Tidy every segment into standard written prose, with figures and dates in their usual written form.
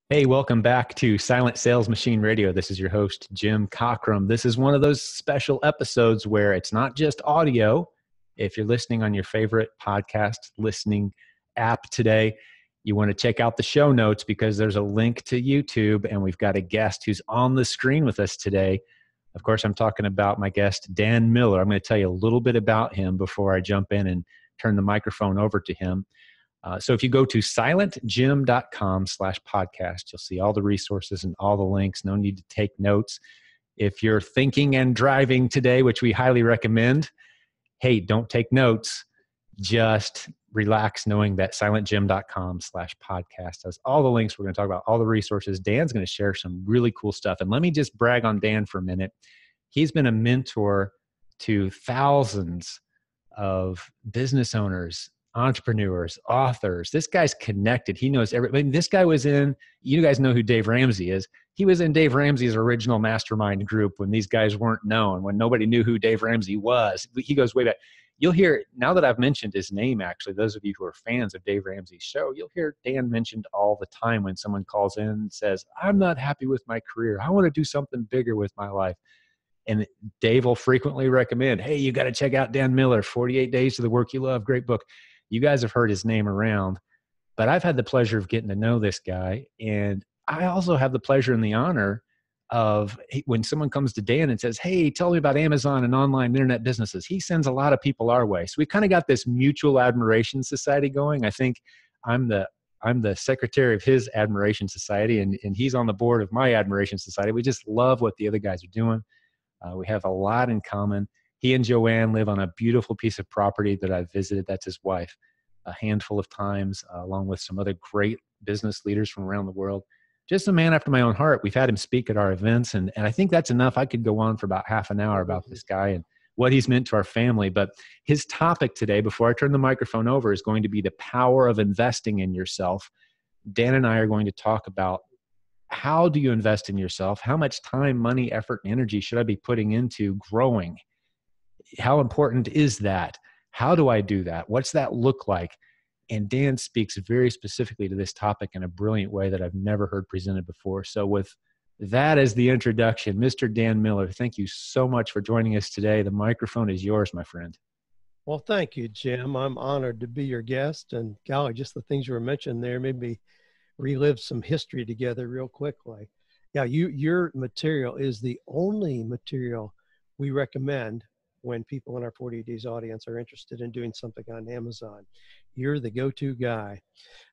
Hey, welcome back to Silent Sales Machine Radio. This is your host, Jim Cockrum. This is one of those special episodes where it's not just audio. If you're listening on your favorite podcast listening app today, you want to check out the show notes because there's a link to YouTube, and we've got a guest who's on the screen with us today. Of course, I'm talking about my guest, Dan Miller. I'm going to tell you a little bit about him before I jump in and turn the microphone over to him. So if you go to silentjim.com/podcast, you'll see all the resources and all the links. No need to take notes. If you're thinking and driving today, which we highly recommend, hey, don't take notes. Just relax knowing that silentjim.com/podcast has all the links. We're going to talk about all the resources. Dan's going to share some really cool stuff. And let me just brag on Dan for a minute. He's been a mentor to thousands of business owners, entrepreneurs, authors. This guy's connected. He knows everything. This guy was in, you guys know who Dave Ramsey is. He was in Dave Ramsey's original mastermind group when these guys weren't known, when nobody knew who Dave Ramsey was. He goes way back. You'll hear, now that I've mentioned his name, actually, those of you who are fans of Dave Ramsey's show, you'll hear Dan mentioned all the time when someone calls in and says, I'm not happy with my career. I want to do something bigger with my life. And Dave will frequently recommend, hey, you got to check out Dan Miller, 48 Days to the Work You Love. Great book. You guys have heard his name around, but I've had the pleasure of getting to know this guy. And I also have the pleasure and the honor of when someone comes to Dan and says, hey, tell me about Amazon and online internet businesses. He sends a lot of people our way. So we've kind of got this mutual admiration society going. I think I'm the secretary of his admiration society, and he's on the board of my admiration society. We just love what the other guys are doing. We have a lot in common. He and Joanne live on a beautiful piece of property that I've visited. That's his wife a handful of times, along with some other great business leaders from around the world. Just a man after my own heart. We've had him speak at our events, and I think that's enough. I could go on for about half an hour about this guy and what he's meant to our family. But his topic today, before I turn the microphone over, is going to be the power of investing in yourself. Dan and I are going to talk about how do you invest in yourself? How much time, money, effort, and energy should I be putting into growing? How important is that? How do I do that? What's that look like? And Dan speaks very specifically to this topic in a brilliant way that I've never heard presented before. So with that as the introduction, Mr. Dan Miller, thank you so much for joining us today. The microphone is yours, my friend. Well, thank you, Jim. I'm honored to be your guest. And golly, just the things you were mentioning there made me relive some history together real quickly. Yeah, your material is the only material we recommend when people in our 40 Days audience are interested in doing something on Amazon. You're the go-to guy.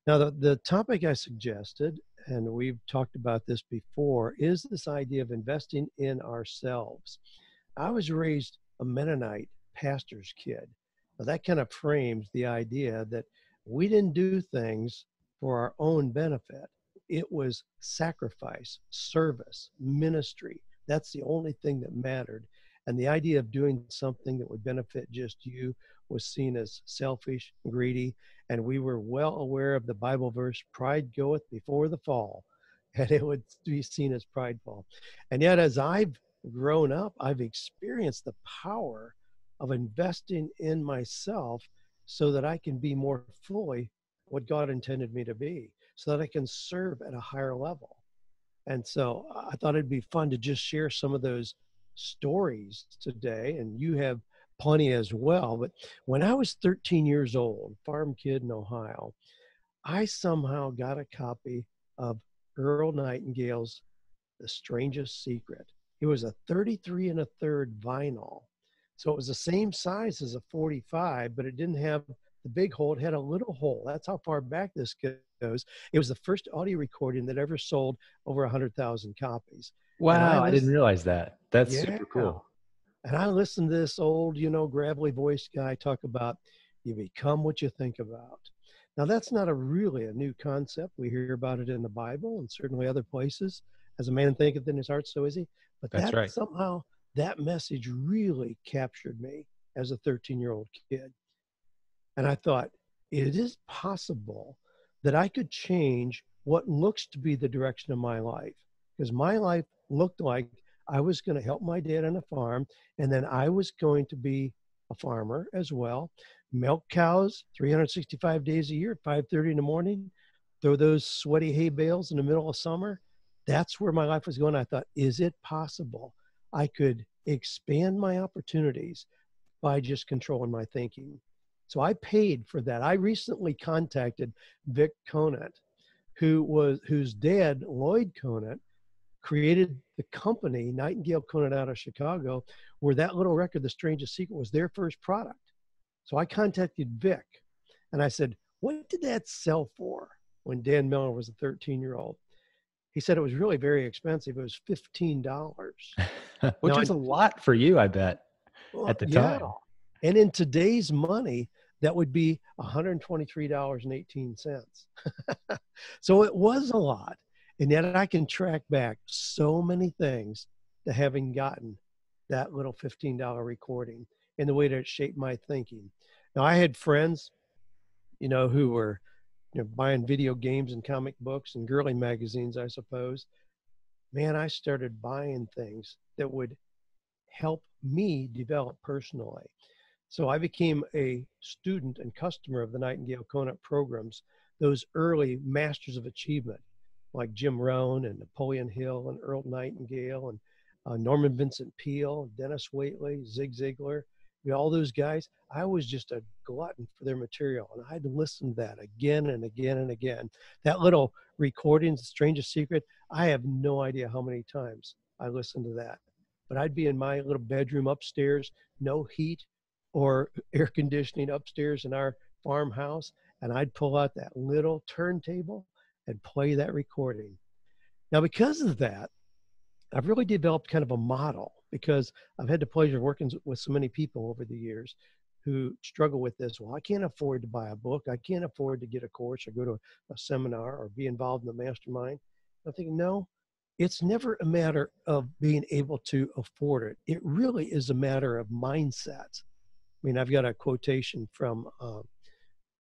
Now, the topic I suggested, and we've talked about this before, is this idea of investing in ourselves. I was raised a Mennonite pastor's kid. Now, that kind of frames the idea that we didn't do things for our own benefit. It was sacrifice, service, ministry. That's the only thing that mattered. And the idea of doing something that would benefit just you was seen as selfish, greedy, and we were well aware of the Bible verse, pride goeth before the fall, and it would be seen as prideful. And yet, as I've grown up, I've experienced the power of investing in myself so that I can be more fully what God intended me to be, so that I can serve at a higher level. And so I thought it'd be fun to just share some of those stories today, and you have plenty as well. But when I was 13 years old, farm kid in Ohio, I somehow got a copy of Earl Nightingale's The Strangest Secret. It was a 33 1/3 vinyl. So it was the same size as a 45, but it didn't have the big hole. It had a little hole. That's how far back this goes. It was the first audio recording that ever sold over 100,000 copies. Wow, I didn't realize that. That's super cool. And I listened to this old, gravelly voiced guy talk about you become what you think about. Now, that's not really a new concept. We hear about it in the Bible and certainly other places. As a man thinketh in his heart, so is he. But that's right. Somehow that message really captured me as a 13-year-old kid. And I thought, it is possible that I could change what looks to be the direction of my life. Because my life looked like I was going to help my dad on a farm, and then I was going to be a farmer as well, milk cows 365 days a year at 5:30 in the morning, throw those sweaty hay bales in the middle of summer. That's where my life was going. I thought, is it possible I could expand my opportunities by just controlling my thinking? So I paid for that. I recently contacted Vic Conant, whose dad, Lloyd Conant, created the company, Nightingale Conant out of Chicago, where that little record, The Strangest Secret, was their first product. So I contacted Vic and I said, what did that sell for when Dan Miller was a 13-year-old? He said it was really very expensive. It was $15. Which Now, was a lot for you, I bet, well, at the yeah. time. And in today's money, that would be $123.18. So it was a lot. And yet I can track back so many things to having gotten that little $15 recording and the way that it shaped my thinking. Now, I had friends, who were, buying video games and comic books and girly magazines, I suppose. Man, I started buying things that would help me develop personally. So I became a student and customer of the Nightingale Conant programs, those early masters of achievement, like Jim Rohn and Napoleon Hill and Earl Nightingale and Norman Vincent Peale, Dennis Waitley, Zig Ziglar, all those guys. I was just a glutton for their material, and I'd listen to that again and again and again. That little recording, The Strangest Secret, I have no idea how many times I listened to that. But I'd be in my little bedroom upstairs, no heat or air conditioning upstairs in our farmhouse, and I'd pull out that little turntable and play that recording. Now, because of that, I've really developed kind of a model, because I've had the pleasure of working with so many people over the years who struggle with this. Well, I can't afford to buy a book. I can't afford to get a course or go to a seminar or be involved in the mastermind. I'm thinking, no, it's never a matter of being able to afford it. It really is a matter of mindset. I mean, I've got a quotation from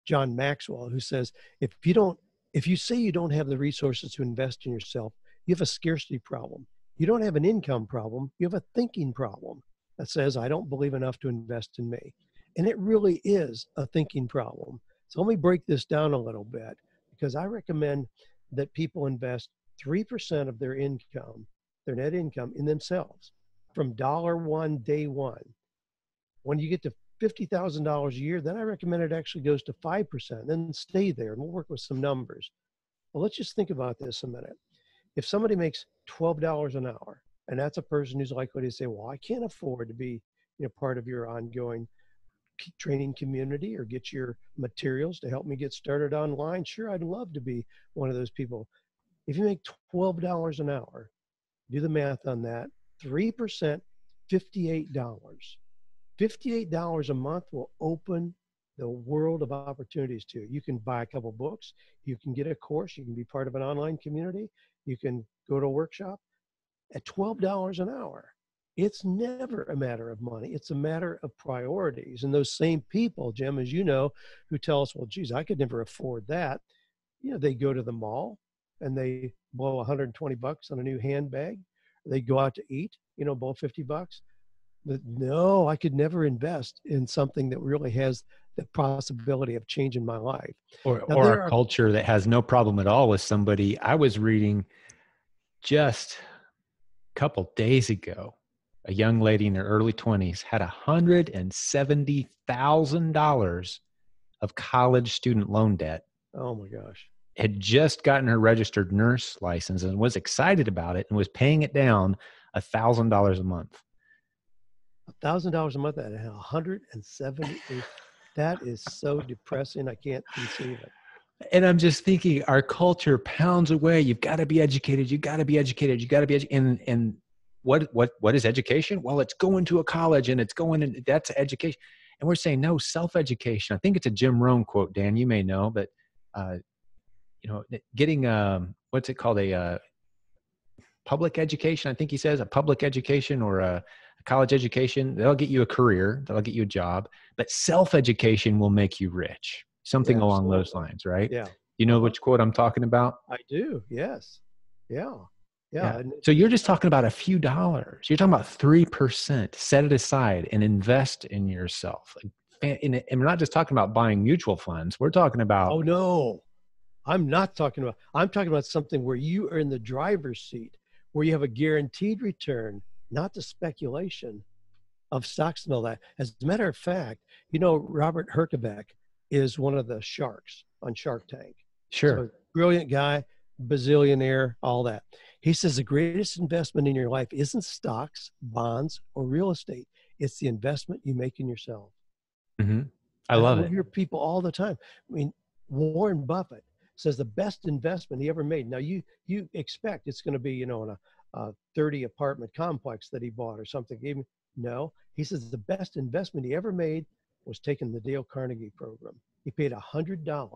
John Maxwell, who says, if you say you don't have the resources to invest in yourself, you have a scarcity problem. You don't have an income problem. You have a thinking problem that says, I don't believe enough to invest in me. And it really is a thinking problem. So let me break this down a little bit, because I recommend that people invest 3% of their income, their net income, in themselves from $1, day one. When you get to $50,000 a year, then I recommend it actually goes to 5%, then stay there, and we'll work with some numbers. Well, let's just think about this a minute. If somebody makes $12 an hour, and that's a person who's likely to say, well, I can't afford to be part of your ongoing training community or get your materials to help me get started online. Sure, I'd love to be one of those people. If you make $12 an hour, do the math on that, 3%, $58. $58 a month will open the world of opportunities to you. You can buy a couple books, you can get a course, you can be part of an online community, you can go to a workshop at $12 an hour. It's never a matter of money. It's a matter of priorities. And those same people, Jim, as you know, who tell us, well, geez, I could never afford that. They go to the mall and they blow 120 bucks on a new handbag. They go out to eat, blow 50 bucks. But no, I could never invest in something that really has the possibility of changing my life. Or a culture that has no problem at all with somebody. I was reading just a couple days ago, a young lady in her early 20s had $170,000 of college student loan debt. Oh my gosh. Had just gotten her registered nurse license and was excited about it and was paying it down $1,000 a month. $1,000 a month at 170. That is so depressing. I can't conceive it. And I'm just thinking, our culture pounds away. You've got to be educated. You got to be educated. You got to be educated. And what is education? Well, it's going to a college and it's going in. That's education. And we're saying no, self-education. I think it's a Jim Rohn quote, Dan. You may know, but getting what's it called, a public education. I think he says a public education or a college education. That'll get you a career. That'll get you a job. But self-education will make you rich. Something along those lines, right? Yeah. You know which quote I'm talking about? I do. Yes. Yeah. Yeah. So you're just talking about a few dollars. You're talking about 3%. Set it aside and invest in yourself. And we're not just talking about buying mutual funds. We're talking about. Oh no. I'm talking about something where you are in the driver's seat, where you have a guaranteed return, not the speculation of stocks and all that. As a matter of fact, Robert Herjavec is one of the sharks on Shark Tank. Sure. So brilliant guy, bazillionaire, all that. He says the greatest investment in your life isn't stocks, bonds, or real estate. It's the investment you make in yourself. Mm-hmm. I And love we it. hear people all the time. I mean, Warren Buffett says the best investment he ever made. Now you expect it's going to be, in a 30 apartment complex that he bought or something. Even no, he says the best investment he ever made was taking the Dale Carnegie program. He paid $100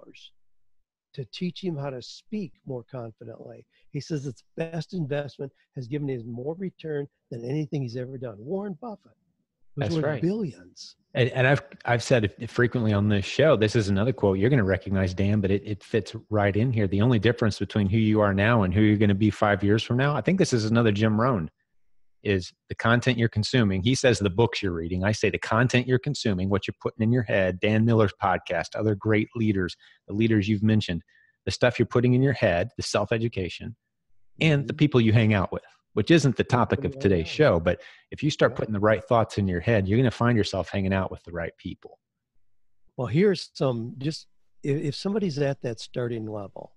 to teach him how to speak more confidently. He says its best investment has given him more return than anything he's ever done. Warren Buffett was That's worth right. billions. And I've said it frequently on this show. This is another quote you're going to recognize, Dan, but it fits right in here. The only difference between who you are now and who you're going to be 5 years from now, I think this is another Jim Rohn, is the content you're consuming. He says the books you're reading. I say the content you're consuming, what you're putting in your head. Dan Miller's podcast, other great leaders, the leaders you've mentioned, the stuff you're putting in your head, the self-education, and the people you hang out with, which isn't the topic of today's show. But if you start putting the right thoughts in your head, you're going to find yourself hanging out with the right people. Well, here's some, just if somebody's at that starting level,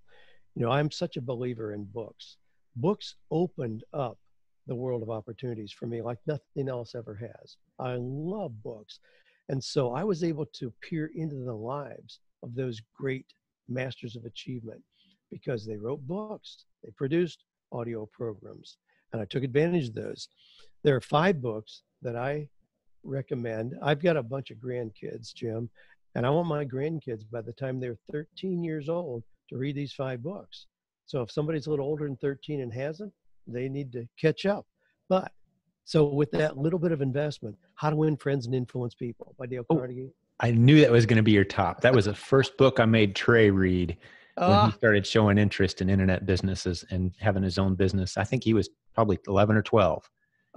I'm such a believer in books. Books opened up the world of opportunities for me like nothing else ever has. I love books. And so I was able to peer into the lives of those great masters of achievement because they wrote books, they produced audio programs, and I took advantage of those. There are 5 books that I recommend. I've got a bunch of grandkids, Jim, and I want my grandkids by the time they're 13 years old to read these 5 books. So if somebody's a little older than 13 and hasn't, they need to catch up. But so with that little bit of investment, How to Win Friends and Influence People by Dale Carnegie. I knew that was going to be your top. That was the first book I made Trey read when he started showing interest in internet businesses and having his own business. I think he was probably 11 or 12.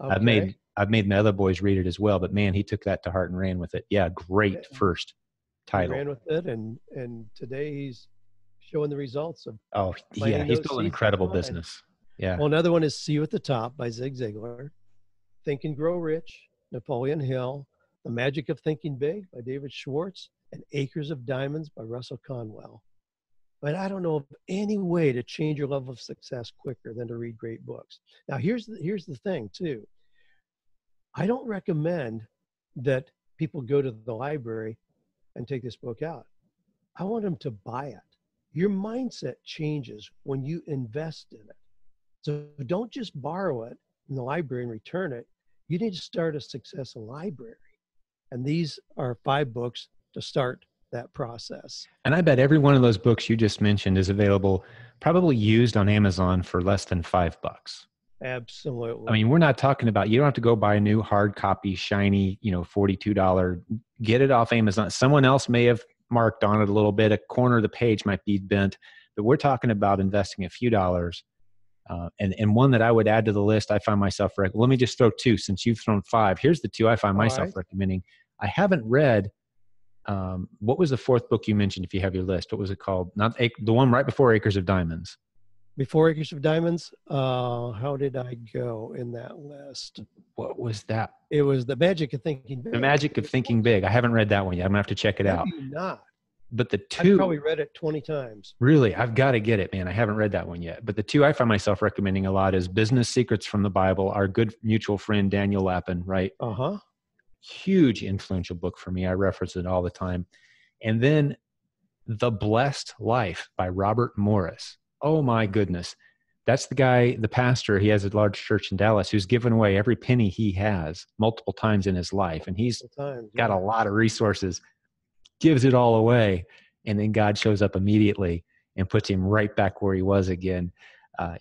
Okay. I've made my other boys read it as well, but man, he took that to heart and ran with it. Yeah, great first title. He ran with it, and today he's showing the results of. Oh yeah, he's built an incredible business. Yeah. Well, another one is See You at the Top by Zig Ziglar, Think and Grow Rich, Napoleon Hill, The Magic of Thinking Big by David Schwartz, and Acres of Diamonds by Russell Conwell. But I don't know of any way to change your level of success quicker than to read great books. Now, here's the thing, too. I don't recommend that people go to the library and take this book out. I want them to buy it. Your mindset changes when you invest in it. So don't just borrow it from the library and return it. You need to start a success library. And these are 5 books to start that process. And I bet every one of those books you just mentioned is available, probably used on Amazon for less than $5. Absolutely. I mean, we're not talking about, you don't have to go buy a new hard copy, shiny, $42. Get it off Amazon. Someone else may have marked on it a little bit. A corner of the page might be bent, but we're talking about investing a few dollars. And one that I would add to the list, I find myself, let me just throw 2 since you've thrown 5. Here's the 2 I find myself recommending. I haven't read, what was the 4th book you mentioned if you have your list? What was it called? Not the one right before Acres of Diamonds. Before Acres of Diamonds, how did I go in that list? What was that? It was The Magic of Thinking Big. The Magic of Thinking Big. I haven't read that one yet. I'm going to have to check it out. Have you not? But the 2... I've probably read it 20 times. Really? I've got to get it, man. I haven't read that one yet. But the 2 I find myself recommending a lot is Business Secrets from the Bible. Our good mutual friend, Daniel Lappin, right? Uh-huh. Huge influential book for me. I reference it all the time. And then The Blessed Life by Robert Morris. Oh my goodness. That's the guy, the pastor, he has a large church in Dallas, who's given away every penny he has multiple times in his life. And he's got a lot of resources, gives it all away. And then God shows up immediately and puts him right back where he was again,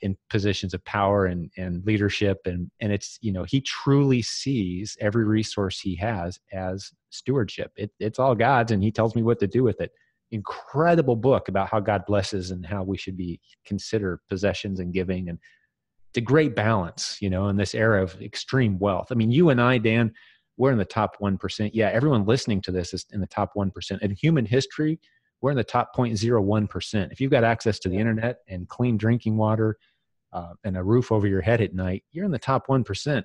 in positions of power and leadership. And it's, he truly sees every resource he has as stewardship. It's all God's, and he tells me what to do with it. Incredible book about how God blesses and how we should consider possessions and giving. And it's a great balance, in this era of extreme wealth. I mean, you and I, Dan, we're in the top 1%. Yeah, everyone listening to this is in the top 1%. In human history, we're in the top 0.01%. If you've got access to the internet and clean drinking water and a roof over your head at night, you're in the top 1%.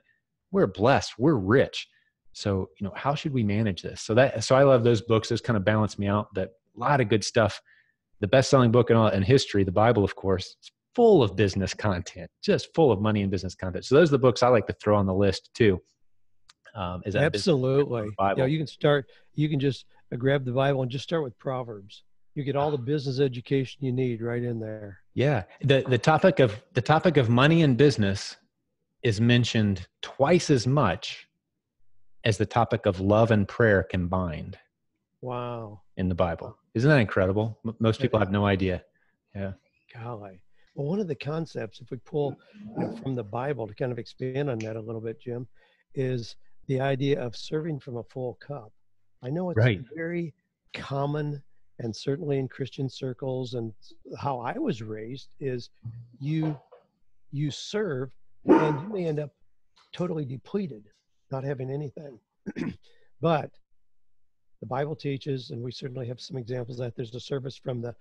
We're blessed. We're rich. So, how should we manage this? So I love those books. Those kind of balance me out. That a lot of good stuff. The best-selling book in history, the Bible, of course, is full of business content, just full of money and business content. So those are the books I like to throw on the list too. Is that Absolutely. Bible? You can just grab the Bible and just start with Proverbs. You get all the business education you need right in there. Yeah. The topic of money and business is mentioned twice as much as the topic of love and prayer combined. Wow. In the Bible. Isn't that incredible? Most people have no idea. Yeah. Golly. Well, one of the concepts, if we pull from the Bible to kind of expand on that a little bit, Jim, is the idea of serving from a full cup. I know it's very common, and certainly in Christian circles, and how I was raised is you serve and you may end up totally depleted, not having anything. But the Bible teaches, and we certainly have some examples that there's a service from the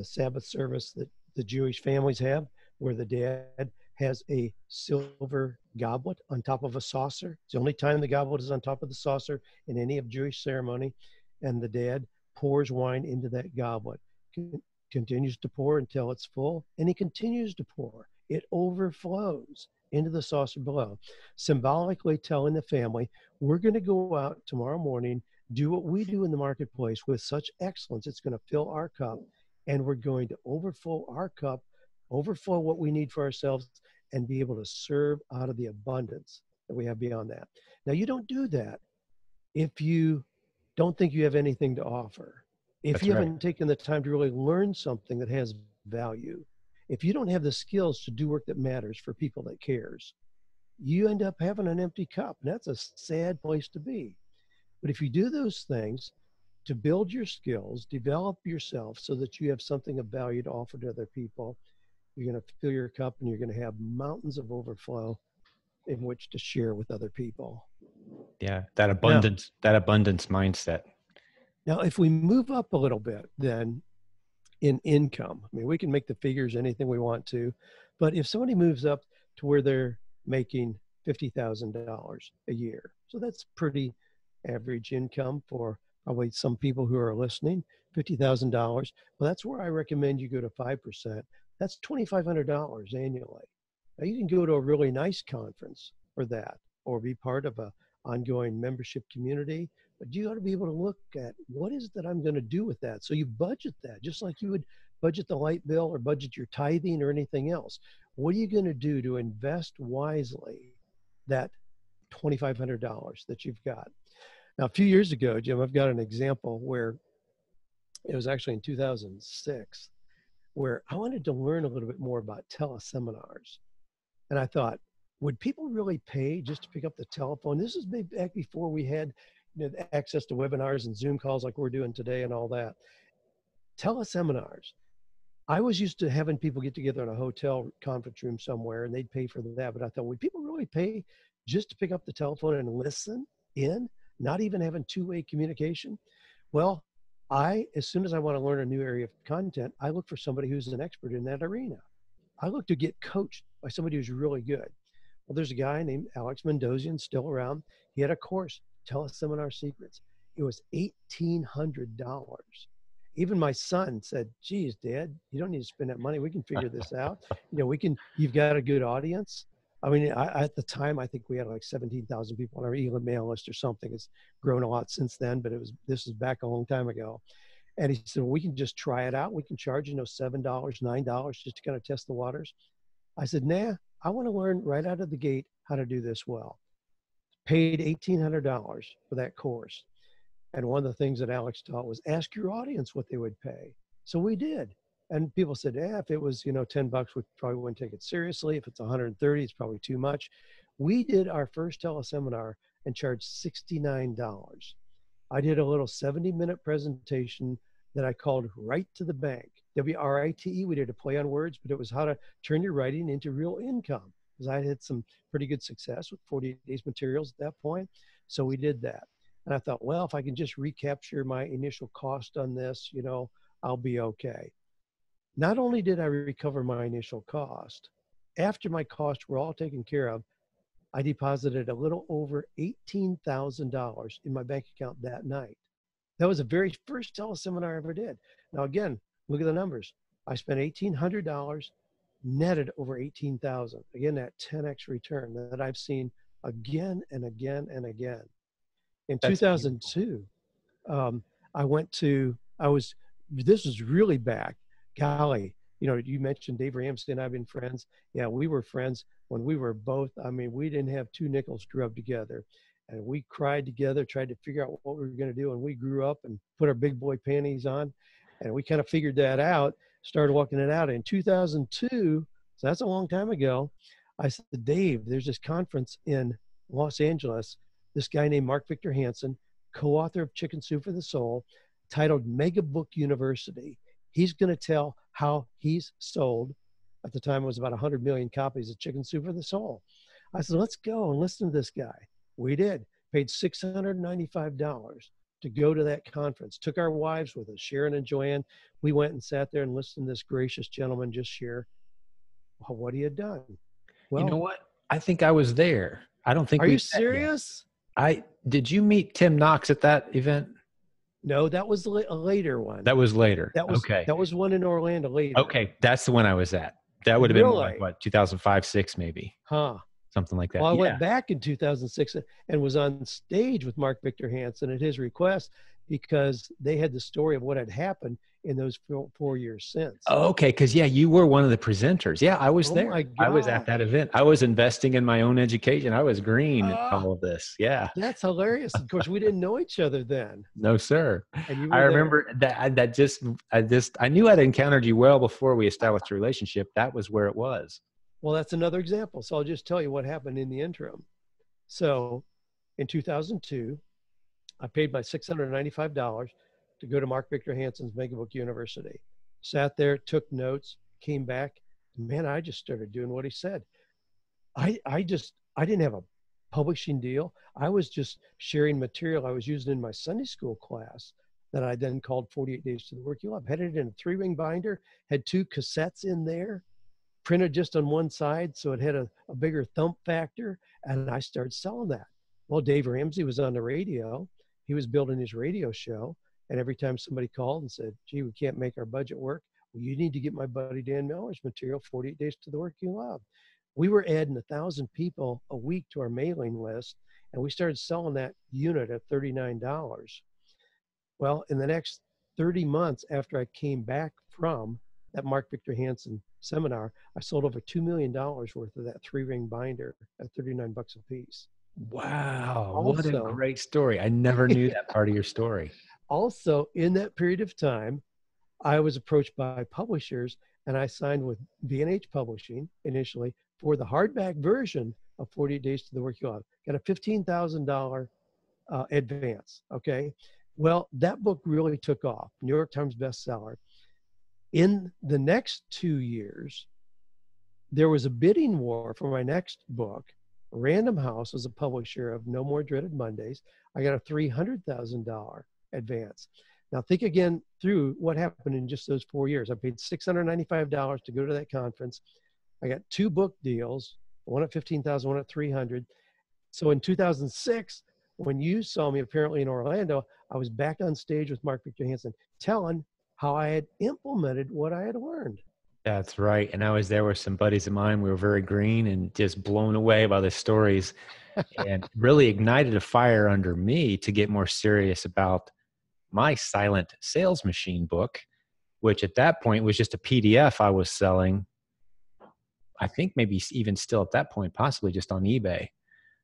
Sabbath service that the Jewish families have, where the dad has a silver goblet on top of a saucer. It's the only time the goblet is on top of the saucer in any of Jewish ceremony. And the dad pours wine into that goblet, continues to pour until it's full, and he continues to pour. It overflows into the saucer below, symbolically telling the family, we're going to go out tomorrow morning, do what we do in the marketplace with such excellence. It's going to fill our cup, and we're going to overflow our cup, overflow what we need for ourselves, and be able to serve out of the abundance that we have beyond that. Now, you don't do that if you don't think you have anything to offer. If you haven't taken the time to really learn something that has value, if you don't have the skills to do work that matters for people that cares, you end up having an empty cup. And that's a sad place to be. But if you do those things to build your skills, develop yourself so that you have something of value to offer to other people, you're going to fill your cup and you're going to have mountains of overflow in which to share with other people. Yeah, that abundance mindset. Now, if we move up a little bit, then in income, I mean, we can make the figures anything we want to, but if somebody moves up to where they're making $50,000 a year, so that's pretty average income for probably some people who are listening, $50,000. Well, that's where I recommend you go to 5%. That's $2,500 annually. Now, you can go to a really nice conference for that, or be part of a ongoing membership community, but you got to be able to look at what is it that I'm going to do with that. So you budget that just like you would budget the light bill or budget your tithing or anything else. What are you going to do to invest wisely that $2,500 that you've got? Now, a few years ago, Jim, I've got an example where it was actually in 2006, where I wanted to learn a little bit more about teleseminars. And I thought, would people really pay just to pick up the telephone? This is back before we had access to webinars and Zoom calls like we're doing today and all that. Teleseminars. I was used to having people get together in a hotel conference room somewhere and they'd pay for that. But I thought, would people really pay just to pick up the telephone and listen in, not even having two-way communication? Well, as soon as I want to learn a new area of content, I look for somebody who's an expert in that arena. I look to get coached by somebody who's really good. Well, there's a guy named Alex Mendozian still around. He had a course, Teleseminar Secrets. It was $1,800. Even my son said, geez, Dad, you don't need to spend that money. We can figure this out. You've got a good audience. I mean, at the time, I think we had like 17,000 people on our email list or something. It's grown a lot since then, but this is back a long time ago. And he said, well, we can just try it out. We can charge, $7, $9 just to kind of test the waters. I said, nah, I want to learn right out of the gate how to do this well. Paid $1,800 for that course. And one of the things that Alex taught was ask your audience what they would pay. So we did. And people said, if it was, $10, we probably wouldn't take it seriously. If it's 130, it's probably too much. We did our first teleseminar and charged $69. I did a little 70-minute presentation that I called Write to the Bank. WRITE. We did a play on words, but it was how to turn your writing into real income. Because I had some pretty good success with 48 Days materials at that point. So we did that. And I thought, well, if I can just recapture my initial cost on this, I'll be okay. Not only did I recover my initial cost, after my costs were all taken care of, I deposited a little over $18,000 in my bank account that night. That was the very first teleseminar I ever did. Now, again, look at the numbers. I spent $1,800, netted over 18,000. Again, that 10x return that I've seen again and again and again. In That's beautiful. 2002, I went to, this was really back. Golly, you mentioned Dave Ramsey and I've been friends. Yeah, we were friends when we were both, we didn't have two nickels to rub together. And we cried together, tried to figure out what we were going to do. And we grew up and put our big boy panties on. And we kind of figured that out, started walking it out. In 2002, so that's a long time ago, I said, Dave, there's this conference in Los Angeles. This guy named Mark Victor Hansen, co-author of Chicken Soup for the Soul, titled Mega Book University. He's going to tell how he's sold. At the time, it was about 100 million copies of Chicken Soup for the Soul. I said, let's go and listen to this guy. We did. Paid $695 to go to that conference. Took our wives with us, Sharon and Joanne. We went and sat there and listened to this gracious gentleman just share what he had done. Well, you know what? I think I was there. I don't think. Are you serious? Did you meet Tim Knox at that event? No, that was a later one. That was later. That was okay. That was one in Orlando later. Okay, that's the one I was at. That would have been more like what, 2005, 6 maybe. Huh. Something like that. Well, I went back in 2006 and was on stage with Mark Victor Hansen at his request because they had the story of what had happened in those 4 years since. Oh, okay, because you were one of the presenters. Yeah, I was there. My God. I was at that event. I was investing in my own education. I was green in all of this. Yeah, that's hilarious. Of course, we didn't know each other then. No, sir. And I remember I knew I'd encountered you well before we established a relationship. That was where it was. Well, that's another example. So I'll just tell you what happened in the interim. So in 2002, I paid my $695 to go to Mark Victor Hansen's Mega Book University. Sat there, took notes, came back. Man, I just started doing what he said. I didn't have a publishing deal. I was just sharing material I was using in my Sunday school class that I then called 48 Days to the Work You Love. Had it in a 3-ring binder, had 2 cassettes in there, printed just on one side, so it had a bigger thump factor, and I started selling that. Well, Dave Ramsey was on the radio. He was building his radio show, and every time somebody called and said, gee, we can't make our budget work, well, you need to get my buddy Dan Miller's material, 48 Days to the Work You Love. We were adding 1,000 people a week to our mailing list, and we started selling that unit at $39. Well, in the next 30 months after I came back from that Mark Victor Hansen seminar, I sold over $2 million worth of that 3-ring binder at $39 a piece. Wow. What a great story. I never knew that part of your story. Also, in that period of time, I was approached by publishers, and I signed with B&H Publishing initially for the hardback version of 48 Days to the Work You Love. Got a $15,000 advance, okay? Well, that book really took off. New York Times bestseller. In the next 2 years, there was a bidding war for my next book. Random House was a publisher of No More Dreaded Mondays. I got a $300,000 advance. Now think again through what happened in just those 4 years. I paid $695 to go to that conference. I got 2 book deals, one at $15,000, one at $300,000. So in 2006, when you saw me apparently in Orlando, I was back on stage with Mark Victor Hansen telling how I had implemented what I had learned. That's right. And I was there with some buddies of mine. We were very green and just blown away by the stories and really ignited a fire under me to get more serious about my silent sales machine book, which at that point was just a PDF I was selling. I think maybe even still at that point, possibly just on eBay.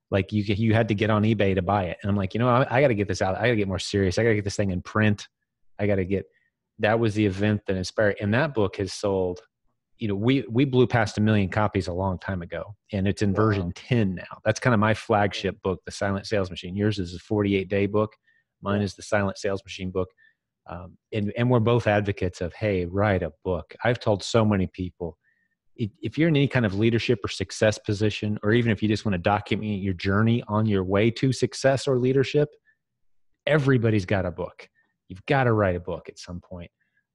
Like you had to get on eBay to buy it. And I'm like, I got to get this out. I got to get more serious. I got to get this thing in print. That was the event that inspired. And that book has sold, we blew past 1 million copies a long time ago, and it's in version 10 now. That's kind of my flagship book, The Silent Sales Machine. Yours is a 48-day book. Mine is The Silent Sales Machine book. And we're both advocates of, hey, write a book. I've told so many people, if you're in any kind of leadership or success position, or even if you just want to document your journey on your way to success or leadership, everybody's got a book. You've got to write a book at some point.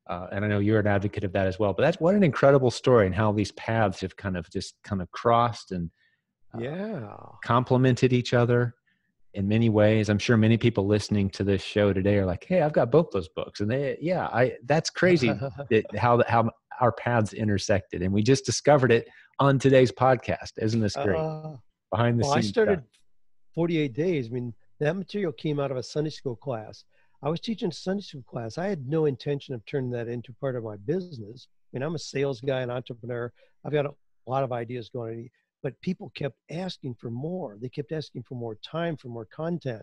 And I know you're an advocate of that as well. But that's what an incredible story, and how these paths have kind of crossed and Yeah. complemented each other in many ways. I'm sure many people listening to this show today are like, "Hey, I've got both those books," and that's crazy how our paths intersected, and we just discovered it on today's podcast. Isn't this great? uh, Behind the well, I scenes stuff. started 48 days. I mean, that material came out of a Sunday school class. I was teaching a Sunday school class. I had no intention of turning that into part of my business. I mean, I'm a sales guy, an entrepreneur. I've got a lot of ideas going on, but people kept asking for more. They kept asking for more time, for more content.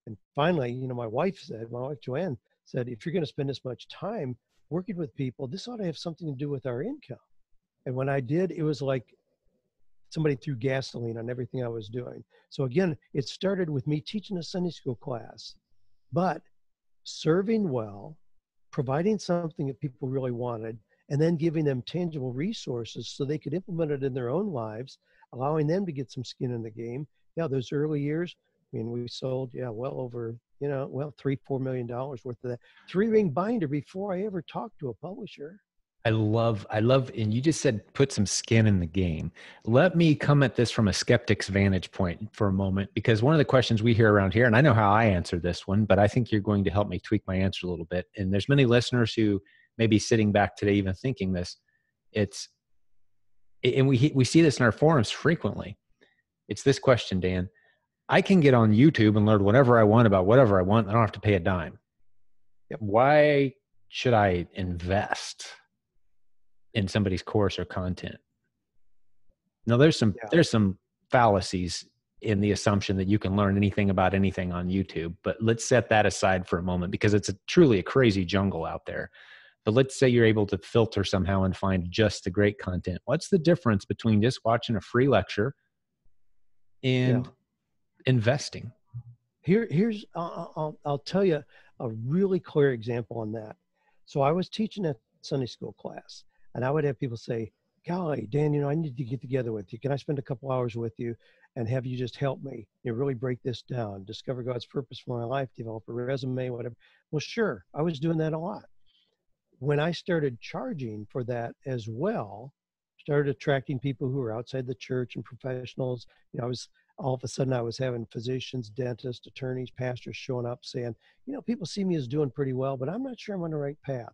And finally, my wife Joanne said, if you're going to spend this much time working with people, this ought to have something to do with our income. And when I did, it was like somebody threw gasoline on everything I was doing. So again, it started with me teaching a Sunday school class, but serving well, providing something that people really wanted, and then giving them tangible resources so they could implement it in their own lives, allowing them to get some skin in the game. Yeah, those early years, I mean, we sold, well over, $3-4 million worth of that 3-ring binder before I ever talked to a publisher. I love, and you just said put some skin in the game. Let me come at this from a skeptic's vantage point for a moment, because one of the questions we hear around here, and I know how I answer this one, but I think you're going to help me tweak my answer a little bit. And there's many listeners who may be sitting back today even thinking this. And we see this in our forums frequently. It's this question, Dan. I can get on YouTube and learn whatever I want about whatever I want. I don't have to pay a dime. Yep. Why should I invest in somebody's course or content? Now, there's some fallacies in the assumption that you can learn anything about anything on YouTube, but let's set that aside for a moment, because it's truly a crazy jungle out there. But let's say you're able to filter somehow and find just the great content. What's the difference between just watching a free lecture and investing? Here's I'll tell you a really clear example on that. So I was teaching a Sunday school class, and I would have people say, golly, Dan, I need to get together with you. Can I spend a couple hours with you and have you just help me, really break this down, discover God's purpose for my life, develop a resume, whatever. Well, sure. I was doing that a lot. When I started charging for that as well, started attracting people who were outside the church and professionals, all of a sudden I was having physicians, dentists, attorneys, pastors showing up saying, people see me as doing pretty well, but I'm not sure I'm on the right path.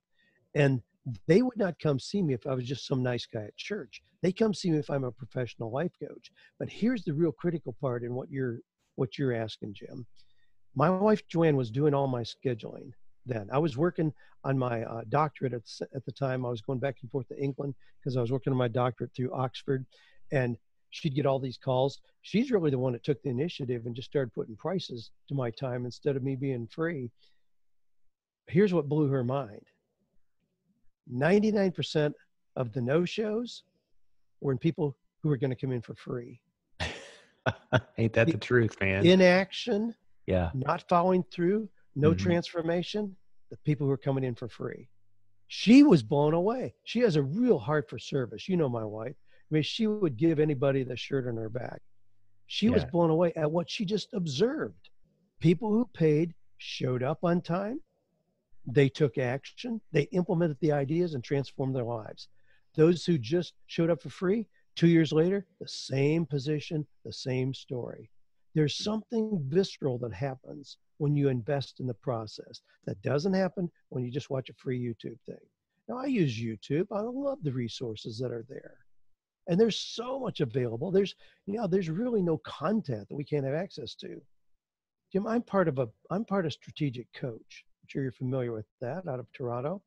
And they would not come see me if I was just some nice guy at church. They come see me if I'm a professional life coach. But here's the real critical part in what you're asking, Jim. My wife, Joanne, was doing all my scheduling then. I was working on my doctorate at the time. I was going back and forth to England because I was working on my doctorate through Oxford, and she'd get all these calls. She's really the one that took the initiative and just started putting prices to my time instead of me being free. Here's what blew her mind. 99% of the no-shows were in people who were going to come in for free. Ain't that the truth, man? Inaction, Yeah. not following through, no transformation, the people who are coming in for free. She was blown away. She has a real heart for service. My wife. I mean, she would give anybody the shirt on her back. She was blown away at what she just observed. People who paid showed up on time. They took action. They implemented the ideas and transformed their lives. Those who just showed up for free, 2 years later, the same position, the same story. There's something visceral that happens when you invest in the process. That doesn't happen when you just watch a free YouTube thing. Now, I use YouTube. I love the resources that are there. And there's so much available. There's really no content that we can't have access to. Jim, I'm part of Strategic Coach. I'm sure you're familiar with that, out of Toronto.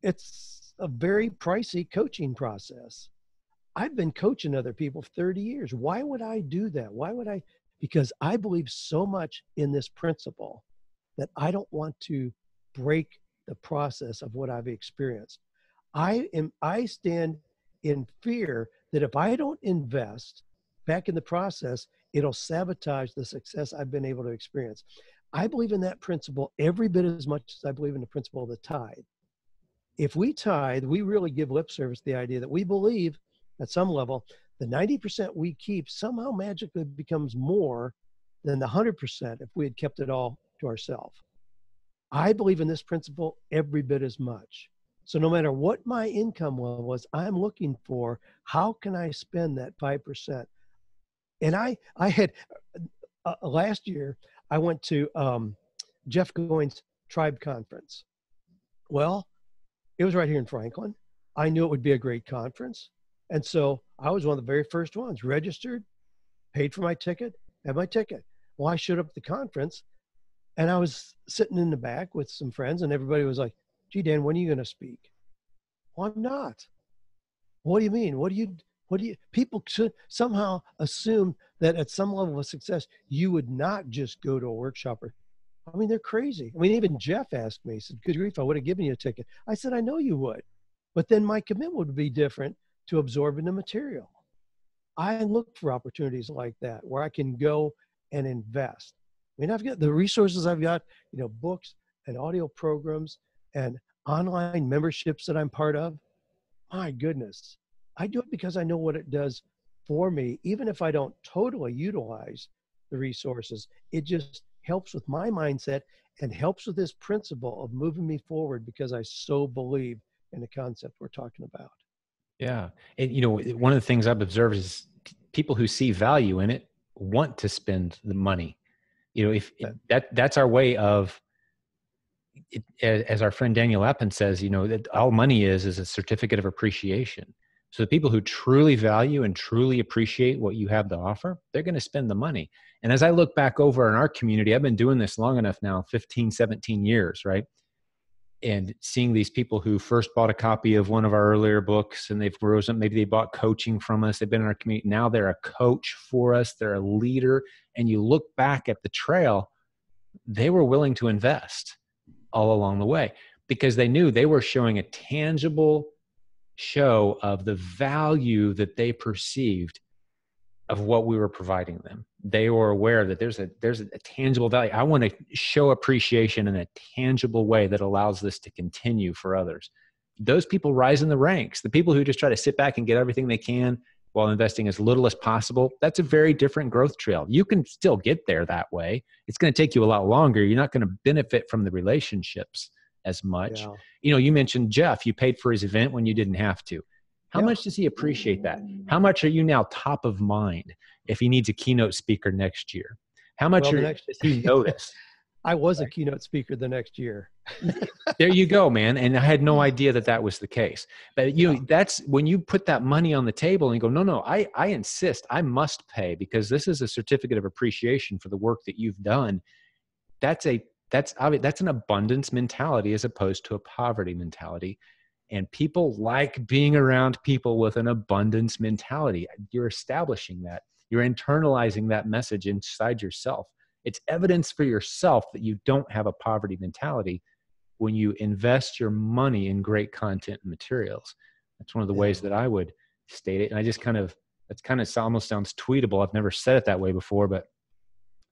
It's a very pricey coaching process. I've been coaching other people for 30 years. Why would I do that? Because I believe so much in this principle that I don't want to break the process of what I've experienced. I stand in fear that if I don't invest back in the process, it'll sabotage the success I've been able to experience. I believe in that principle every bit as much as I believe in the principle of the tithe. If we tithe, we really give lip service to the idea that we believe at some level the 90% we keep somehow magically becomes more than the 100% if we had kept it all to ourselves. I believe in this principle every bit as much. So no matter what my income level was, I'm looking for how can I spend that 5%. And I had last year I went to Jeff Goins' Tribe Conference. Well, it was right here in Franklin. I knew it would be a great conference. And so I was one of the very first ones, registered, paid for my ticket, had my ticket. Well, I showed up at the conference and I was sitting in the back with some friends and everybody was like, gee, Dan, when are you going to speak? Well, I'm not. What do you mean? People should somehow assume that at some level of success, you would not just go to a workshop. I mean, they're crazy. I mean, even Jeff asked me, he said, good grief, I would have given you a ticket. I said, I know you would, but then my commitment would be different to absorbing the material. I look for opportunities like that where I can go and invest. I mean, I've got the resources I've got, books and audio programs and online memberships that I'm part of. My goodness, I do it because I know what it does for me. Even if I don't totally utilize the resources, it just helps with my mindset and helps with this principle of moving me forward because I so believe in the concept we're talking about. Yeah. And, one of the things I've observed is people who see value in it want to spend the money. If that's our way of, as our friend Daniel Appin says, that all money is a certificate of appreciation. So the people who truly value and truly appreciate what you have to offer, they're going to spend the money. And as I look back over in our community, I've been doing this long enough now, 15, 17 years, right? And seeing these people who first bought a copy of one of our earlier books and they've risen, maybe they bought coaching from us, they've been in our community. Now they're a coach for us, they're a leader. And you look back at the trail, they were willing to invest all along the way because they knew they were showing a tangible show of the value that they perceived of what we were providing them. They were aware that there's a tangible value. I want to show appreciation in a tangible way that allows this to continue for others. Those people rise in the ranks. The people who just try to sit back and get everything they can while investing as little as possible, that's a very different growth trail. You can still get there that way. It's going to take you a lot longer. You're not going to benefit from the relationships as much. Yeah. You mentioned Jeff, you paid for his event when you didn't have to. How much does he appreciate that? How much are you now top of mind if he needs a keynote speaker next year? How much does he notice? I was a keynote speaker the next year. There you go, man. And I had no idea that was the case. But that's when you put that money on the table and you go, no, I insist, I must pay because this is a certificate of appreciation for the work that you've done. That's an abundance mentality as opposed to a poverty mentality. And people like being around people with an abundance mentality. You're establishing that. You're internalizing that message inside yourself. It's evidence for yourself that you don't have a poverty mentality when you invest your money in great content and materials. That's one of the ways that I would state it. And I just almost sounds tweetable. I've never said it that way before, but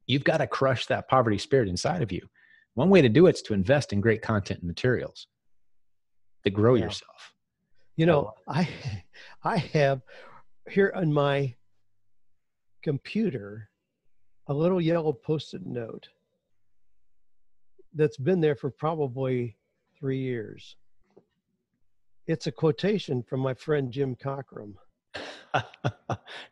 you've got to crush that poverty spirit inside of you. One way to do it is to invest in great content and materials to grow yourself. I have here on my computer a little yellow Post-it note that's been there for probably 3 years. It's a quotation from my friend Jim Cockrum.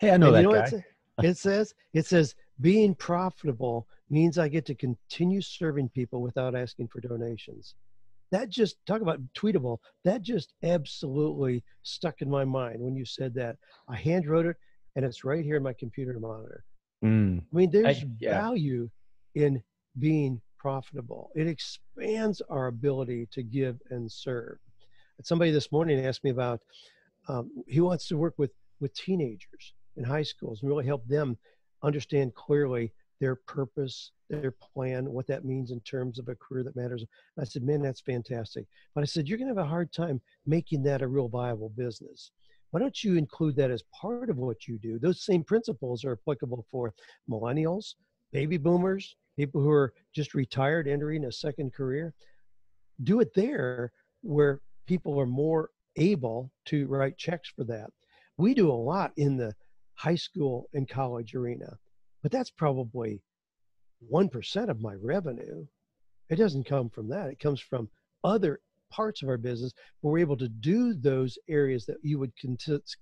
Hey, I know that guy. It says, being profitable means I get to continue serving people without asking for donations. That just, talk about tweetable, that just absolutely stuck in my mind when you said that. I hand wrote it and it's right here in my computer monitor. I mean, there's value in being profitable. It expands our ability to give and serve. Somebody this morning asked me about, he wants to work with teenagers in high schools and really help them understand clearly their purpose, their plan, what that means in terms of a career that matters. I said, man, that's fantastic. But I said, you're going to have a hard time making that a real viable business. Why don't you include that as part of what you do? Those same principles are applicable for millennials, baby boomers, people who are just retired, entering a second career. Do it there where people are more able to write checks for that. We do a lot in the high school and college arena, but that's probably 1% of my revenue. It doesn't come from that. It comes from other parts of our business where we're able to do those areas that you would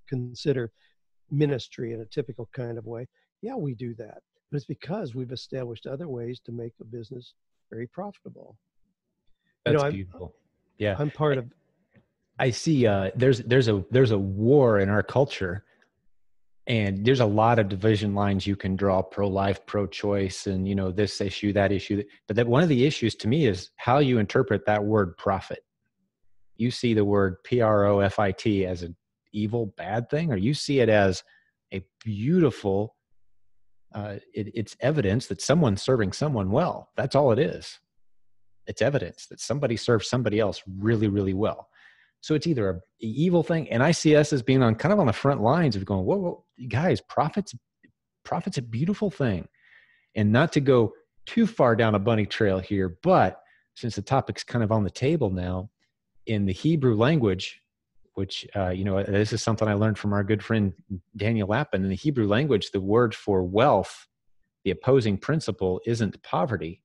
consider ministry in a typical kind of way. Yeah, we do that. But it's because we've established other ways to make a business very profitable. You know, That's I'm beautiful. Yeah. I'm part of I see there's a war in our culture, and there's a lot of division lines you can draw: pro-life, pro-choice, and this issue, that issue. But that one of the issues to me is how you interpret that word profit. You see the word profit as an evil, bad thing, or you see it as a beautiful, it's evidence that someone's serving someone well. That's all it is. It's evidence that somebody serves somebody else really, really well. So it's either an evil thing, and I see us as being on kind of on the front lines of going, whoa, guys, profit's a beautiful thing. And not to go too far down a bunny trail here, but since the topic's kind of on the table now, in the Hebrew language, which, this is something I learned from our good friend Daniel Lappin. In the Hebrew language, the word for wealth, the opposing principle, isn't poverty.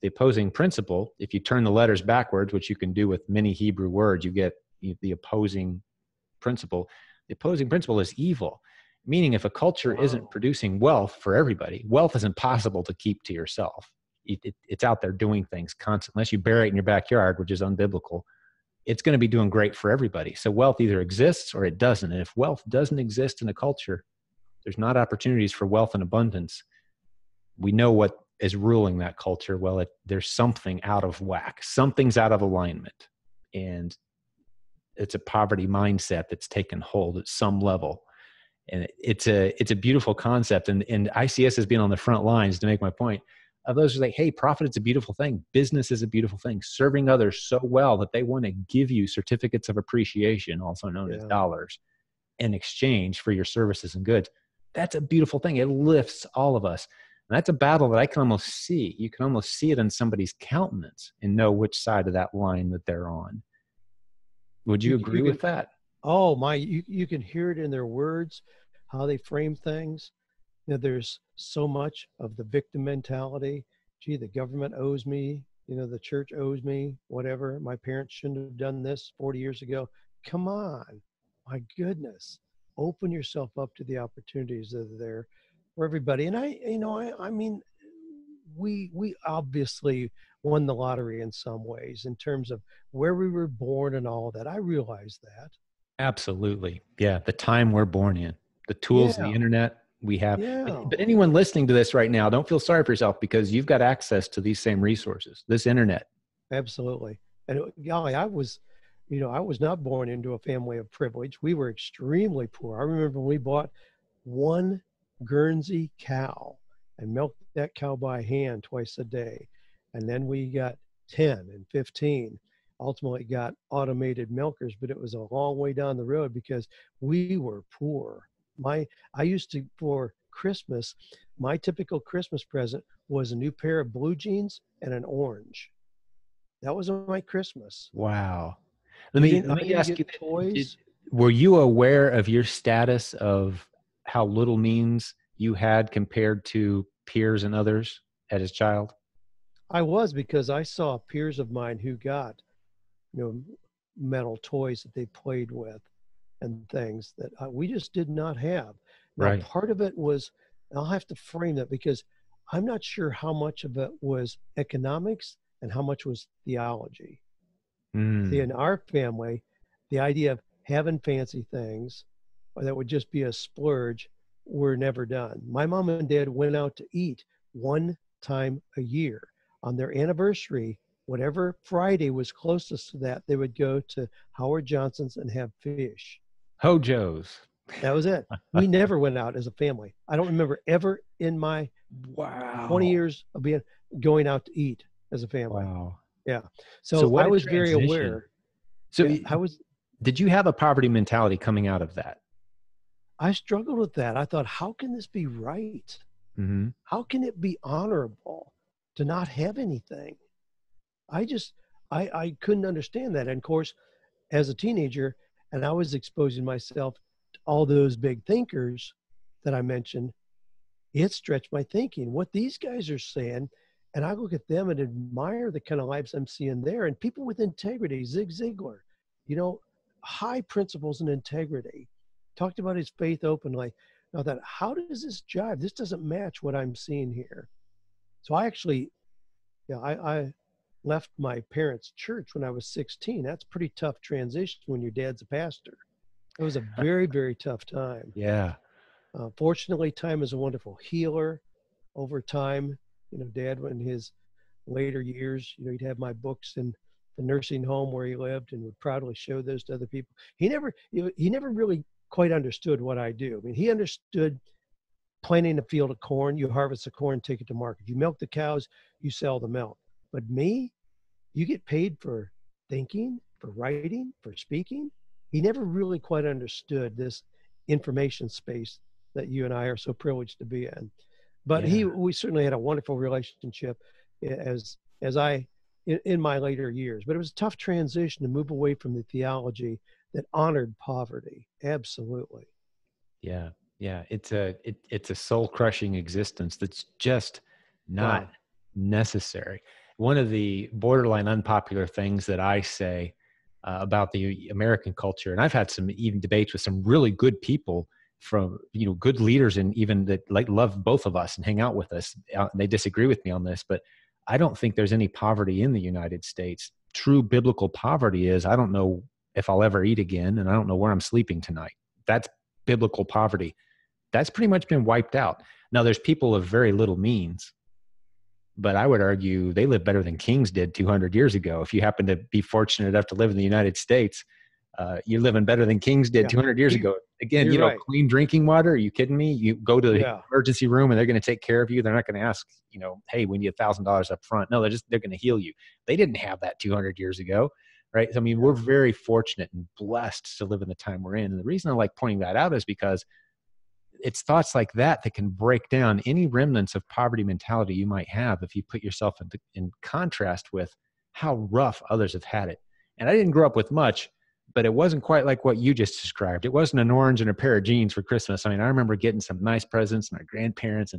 The opposing principle, if you turn the letters backwards, which you can do with many Hebrew words, you get the opposing principle. The opposing principle is evil, meaning if a culture isn't producing wealth for everybody, wealth is impossible to keep to yourself. It's out there doing things constantly. Unless you bury it in your backyard, which is unbiblical, it's going to be doing great for everybody. So wealth either exists or it doesn't. And if wealth doesn't exist in a culture, there's not opportunities for wealth and abundance. We know what is ruling that culture. Well, there's something out of whack. Something's out of alignment. And it's a poverty mindset that's taken hold at some level. And it's a beautiful concept. And ICS has been on the front lines, to make my point, of those who say, hey, profit is a beautiful thing. Business is a beautiful thing. Serving others so well that they want to give you certificates of appreciation, also known as dollars, in exchange for your services and goods. That's a beautiful thing. It lifts all of us. And that's a battle that I can almost see. You can almost see it in somebody's countenance and know which side of that line that they're on. Would you agree with that? Oh my, you can hear it in their words, how they frame things. There's so much of the victim mentality. Gee, the government owes me, the church owes me, whatever. My parents shouldn't have done this 40 years ago. Come on, my goodness. Open yourself up to the opportunities that are there for everybody. And I mean, we obviously won the lottery in some ways in terms of where we were born and all of that. I realize that. Absolutely. Yeah. The time we're born in, the tools, the internet we have. Yeah. But anyone listening to this right now, don't feel sorry for yourself, because you've got access to these same resources, this internet. Absolutely. And golly, I was not born into a family of privilege. We were extremely poor. I remember when we bought one Guernsey cow and milked that cow by hand twice a day. And then we got 10 and 15. Ultimately got automated milkers, but it was a long way down the road because we were poor. I used to, for Christmas, my typical Christmas present was a new pair of blue jeans and an orange. That was my Christmas. Wow. Let me ask you, toys. Were you aware of your status, of how little means you had compared to peers and others as a child? I was, because I saw peers of mine who got, metal toys that they played with and things that we just did not have. Now, Right. part of it was, I'll have to frame that because I'm not sure how much of it was economics and how much was theology. See, in our family, the idea of having fancy things or that would just be a splurge were never done. My mom and dad went out to eat one time a year. On their anniversary, whatever Friday was closest to that, they would go to Howard Johnson's and have fish. Hojo's. That was it. We never went out as a family. I don't remember ever in my 20 years of going out to eat as a family. Wow. Yeah. So I was very aware. So did you have a poverty mentality coming out of that? I struggled with that. I thought, how can this be right? Mm-hmm. How can it be honorable to not have anything? I couldn't understand that. And of course, as a teenager, and I was exposing myself to all those big thinkers that I mentioned, it stretched my thinking. What these guys are saying And I look at them and admire the kind of lives I'm seeing there, and people with integrity. Zig Ziglar, you know, high principles and integrity, talked about his faith openly. Now that, how does this jive? This doesn't match what I'm seeing here. So I actually, yeah, I left my parents' church when I was 16. That's a pretty tough transition when your dad's a pastor. It was a very, very tough time. Yeah. Fortunately, time is a wonderful healer over time. You know, Dad, in his later years, you know, he'd have my books in the nursing home where he lived and would proudly show those to other people. He never really quite understood what I do. I mean, he understood planting a field of corn. You harvest the corn, take it to market. You milk the cows, you sell the milk. But me, you get paid for thinking, for writing, for speaking. He never really quite understood this information space that you and I are so privileged to be in. But Yeah. we certainly had a wonderful relationship as I in my later years. But it was a tough transition to move away from the theology that honored poverty. Absolutely. Yeah. Yeah. It's a soul crushing existence that's just not Wow. necessary. One of the borderline unpopular things that I say about the American culture, and I've had some even debates with some really good people from, you know, good leaders and even that like love both of us and hang out with us. They disagree with me on this, but I don't think there's any poverty in the United States. True biblical poverty is, I don't know if I'll ever eat again, and I don't know where I'm sleeping tonight. That's biblical poverty. That's pretty much been wiped out. Now, there's people of very little means, but I would argue they live better than kings did 200 years ago. If you happen to be fortunate enough to live in the United States, you're living better than kings did Yeah. 200 years ago. Again, You're you know, right. clean drinking water. Are you kidding me? You go to the Yeah. emergency room and they're going to take care of you. They're not going to ask, you know, hey, we need $1,000 up front. No, they're going to heal you. They didn't have that 200 years ago, right? So, I mean, we're Yeah. very fortunate and blessed to live in the time we're in. And the reason I like pointing that out is because it's thoughts like that that can break down any remnants of poverty mentality you might have if you put yourself in contrast with how rough others have had it. And I didn't grow up with much, but it wasn't quite like what you just described. It wasn't an orange and a pair of jeans for Christmas. I mean, I remember getting some nice presents from my grandparents,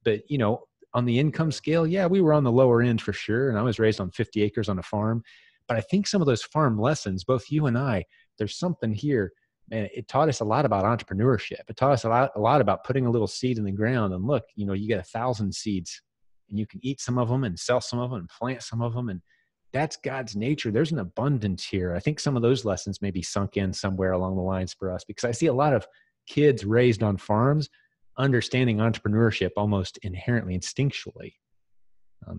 but you know, on the income scale, yeah, we were on the lower end for sure. And I was raised on 50 acres on a farm. But I think some of those farm lessons, both you and I, there's something here. And it taught us a lot about entrepreneurship. It taught us a lot about putting a little seed in the ground and look, you know, you get 1,000 seeds and you can eat some of them and sell some of them and plant some of them. And that's God's nature. There's an abundance here. I think some of those lessons may be sunk in somewhere along the lines for us, because I see a lot of kids raised on farms understanding entrepreneurship almost inherently instinctually.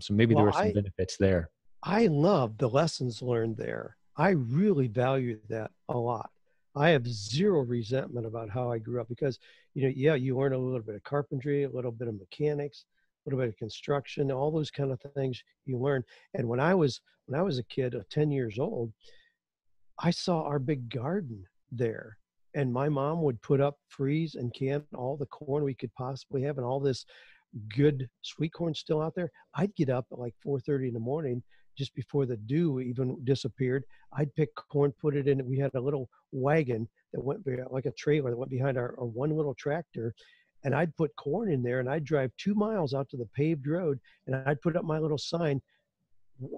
So maybe there Well, were some benefits there. I love the lessons learned there. I really value that a lot. I have zero resentment about how I grew up because, you know, yeah, you learn a little bit of carpentry, a little bit of mechanics, a little bit of construction, all those kind of things you learn. And when I was a kid, 10 years old, I saw our big garden there. And my mom would put up, freeze, and can all the corn we could possibly have, and all this good sweet corn still out there. I'd get up at like 4:30 in the morning, just before the dew even disappeared. I'd pick corn, put it in. We had a little wagon that went like a trailer that went behind our one little tractor, and I'd put corn in there, and I'd drive 2 miles out to the paved road, and I'd put up my little sign: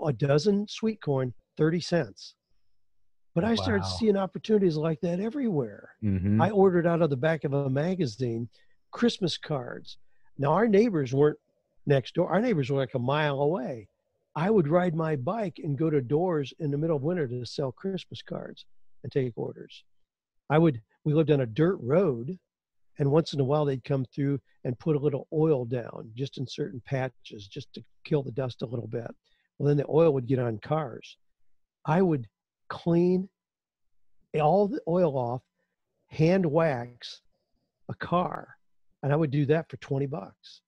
a dozen sweet corn, 30 cents. But I started Wow. seeing opportunities like that everywhere. Mm-hmm. I ordered out of the back of a magazine Christmas cards. Now, our neighbors weren't next door, our neighbors were like a mile away. I would ride my bike and go to doors in the middle of winter to sell Christmas cards and take orders. We lived on a dirt road, and once in a while they'd come through and put a little oil down just in certain patches just to kill the dust a little bit. Well, then the oil would get on cars. I would clean all the oil off, hand wax a car, and I would do that for 20 bucks.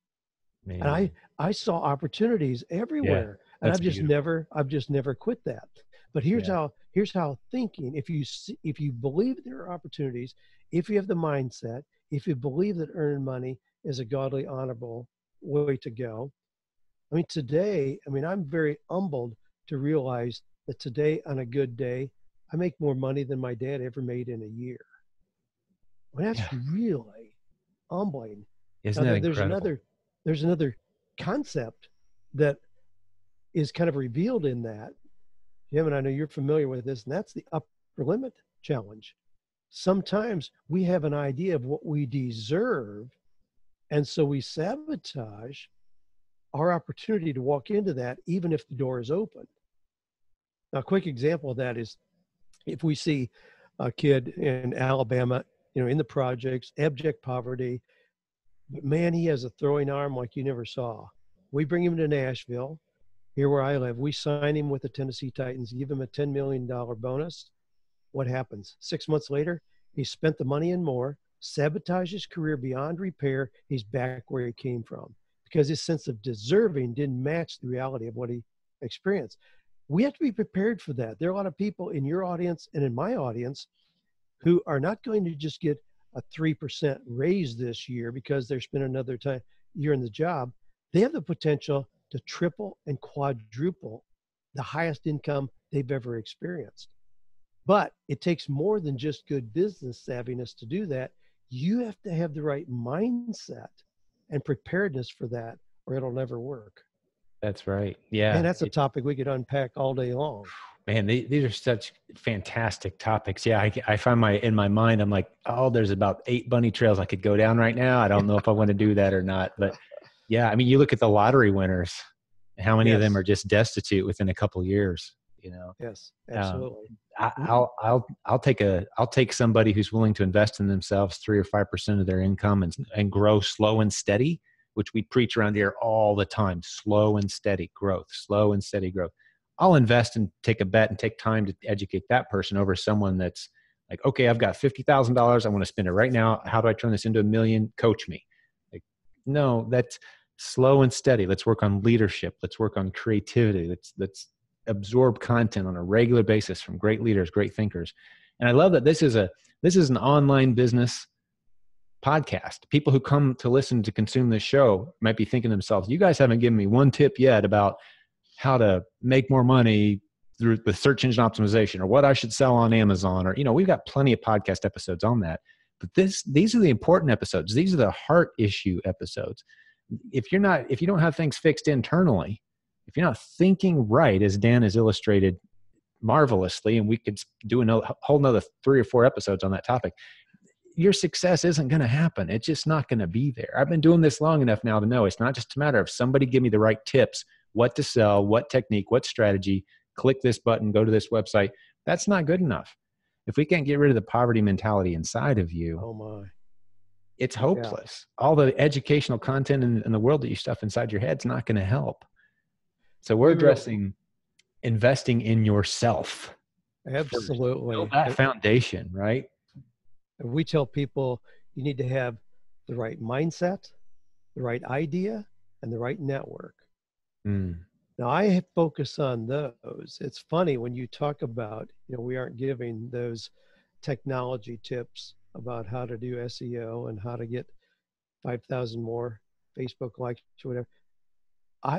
And Man. I saw opportunities Yeah, everywhere, and that's beautiful. I've just never quit that. But Yeah. here's how thinking, if you believe there are opportunities, if you have the mindset, if you believe that earning money is a godly, honorable way to go. I mean, today, I'm very humbled to realize that today, on a good day, I make more money than my dad ever made in a year. Well, Yeah. that's really humbling. Isn't Now, that there's incredible? another concept that is kind of revealed in that. Jim, and I know you're familiar with this, and that's the upper limit challenge. Sometimes we have an idea of what we deserve, and so we sabotage our opportunity to walk into that, even if the door is open. Now, a quick example of that is if we see a kid in Alabama, in the projects, abject poverty, but man, he has a throwing arm like you never saw. We bring him to Nashville, here where I live. We sign him with the Tennessee Titans, give him a $10 million bonus. What happens? 6 months later, he spent the money and more, sabotaged his career beyond repair. He's back where he came from because his sense of deserving didn't match the reality of what he experienced. We have to be prepared for that. There are a lot of people in your audience and in my audience who are not going to just get a 3% raise this year because they're spending another year in the job. They have the potential to triple and quadruple the highest income they've ever experienced. But it takes more than just good business savviness to do that. You have to have the right mindset and preparedness for that, or it'll never work. That's right. Yeah. And that's a topic we could unpack all day long. Man, these are such fantastic topics. Yeah, I find in my mind, I'm like, oh, there's about 8 bunny trails I could go down right now. I don't know if I want to do that or not. But yeah, I mean, you look at the lottery winners, how many of them are just destitute within a couple of years, Yes, absolutely. I'll take somebody who's willing to invest in themselves 3 or 5% of their income and grow slow and steady, which we preach around here all the time. Slow and steady growth. I'll invest and take a bet and take time to educate that person over someone that's like, okay, I've got $50,000. I want to spend it right now. How do I turn this into $1 million? Coach me. Like, no, that's slow and steady. Let's work on leadership. Let's work on creativity. Let's absorb content on a regular basis from great leaders, great thinkers. And I love that this is an online business podcast. People who come to listen to consume this show might be thinking to themselves, you guys haven't given me one tip yet about how to make more money with search engine optimization, or what I should sell on Amazon, or, we've got plenty of podcast episodes on that. But these are the important episodes. These are the heart issue episodes. If you don't have things fixed internally, if you're not thinking right, as Dan has illustrated marvelously, and we could do a whole nother 3 or 4 episodes on that topic, your success isn't going to happen. It's just not going to be there. I've been doing this long enough now to know it's not just a matter of somebody give me the right tips, what to sell, what technique, what strategy, click this button, go to this website. That's not good enough. If we can't get rid of the poverty mentality inside of you, oh my, it's hopeless. Yeah. All the educational content in the world that you stuff inside your head's not going to help. So we're addressing investing in yourself. Absolutely. Build that foundation, right? We tell people you need to have the right mindset, the right idea, and the right network. Now, I focus on those. It's funny when you talk about, we aren't giving those technology tips about how to do SEO and how to get 5,000 more Facebook likes or whatever.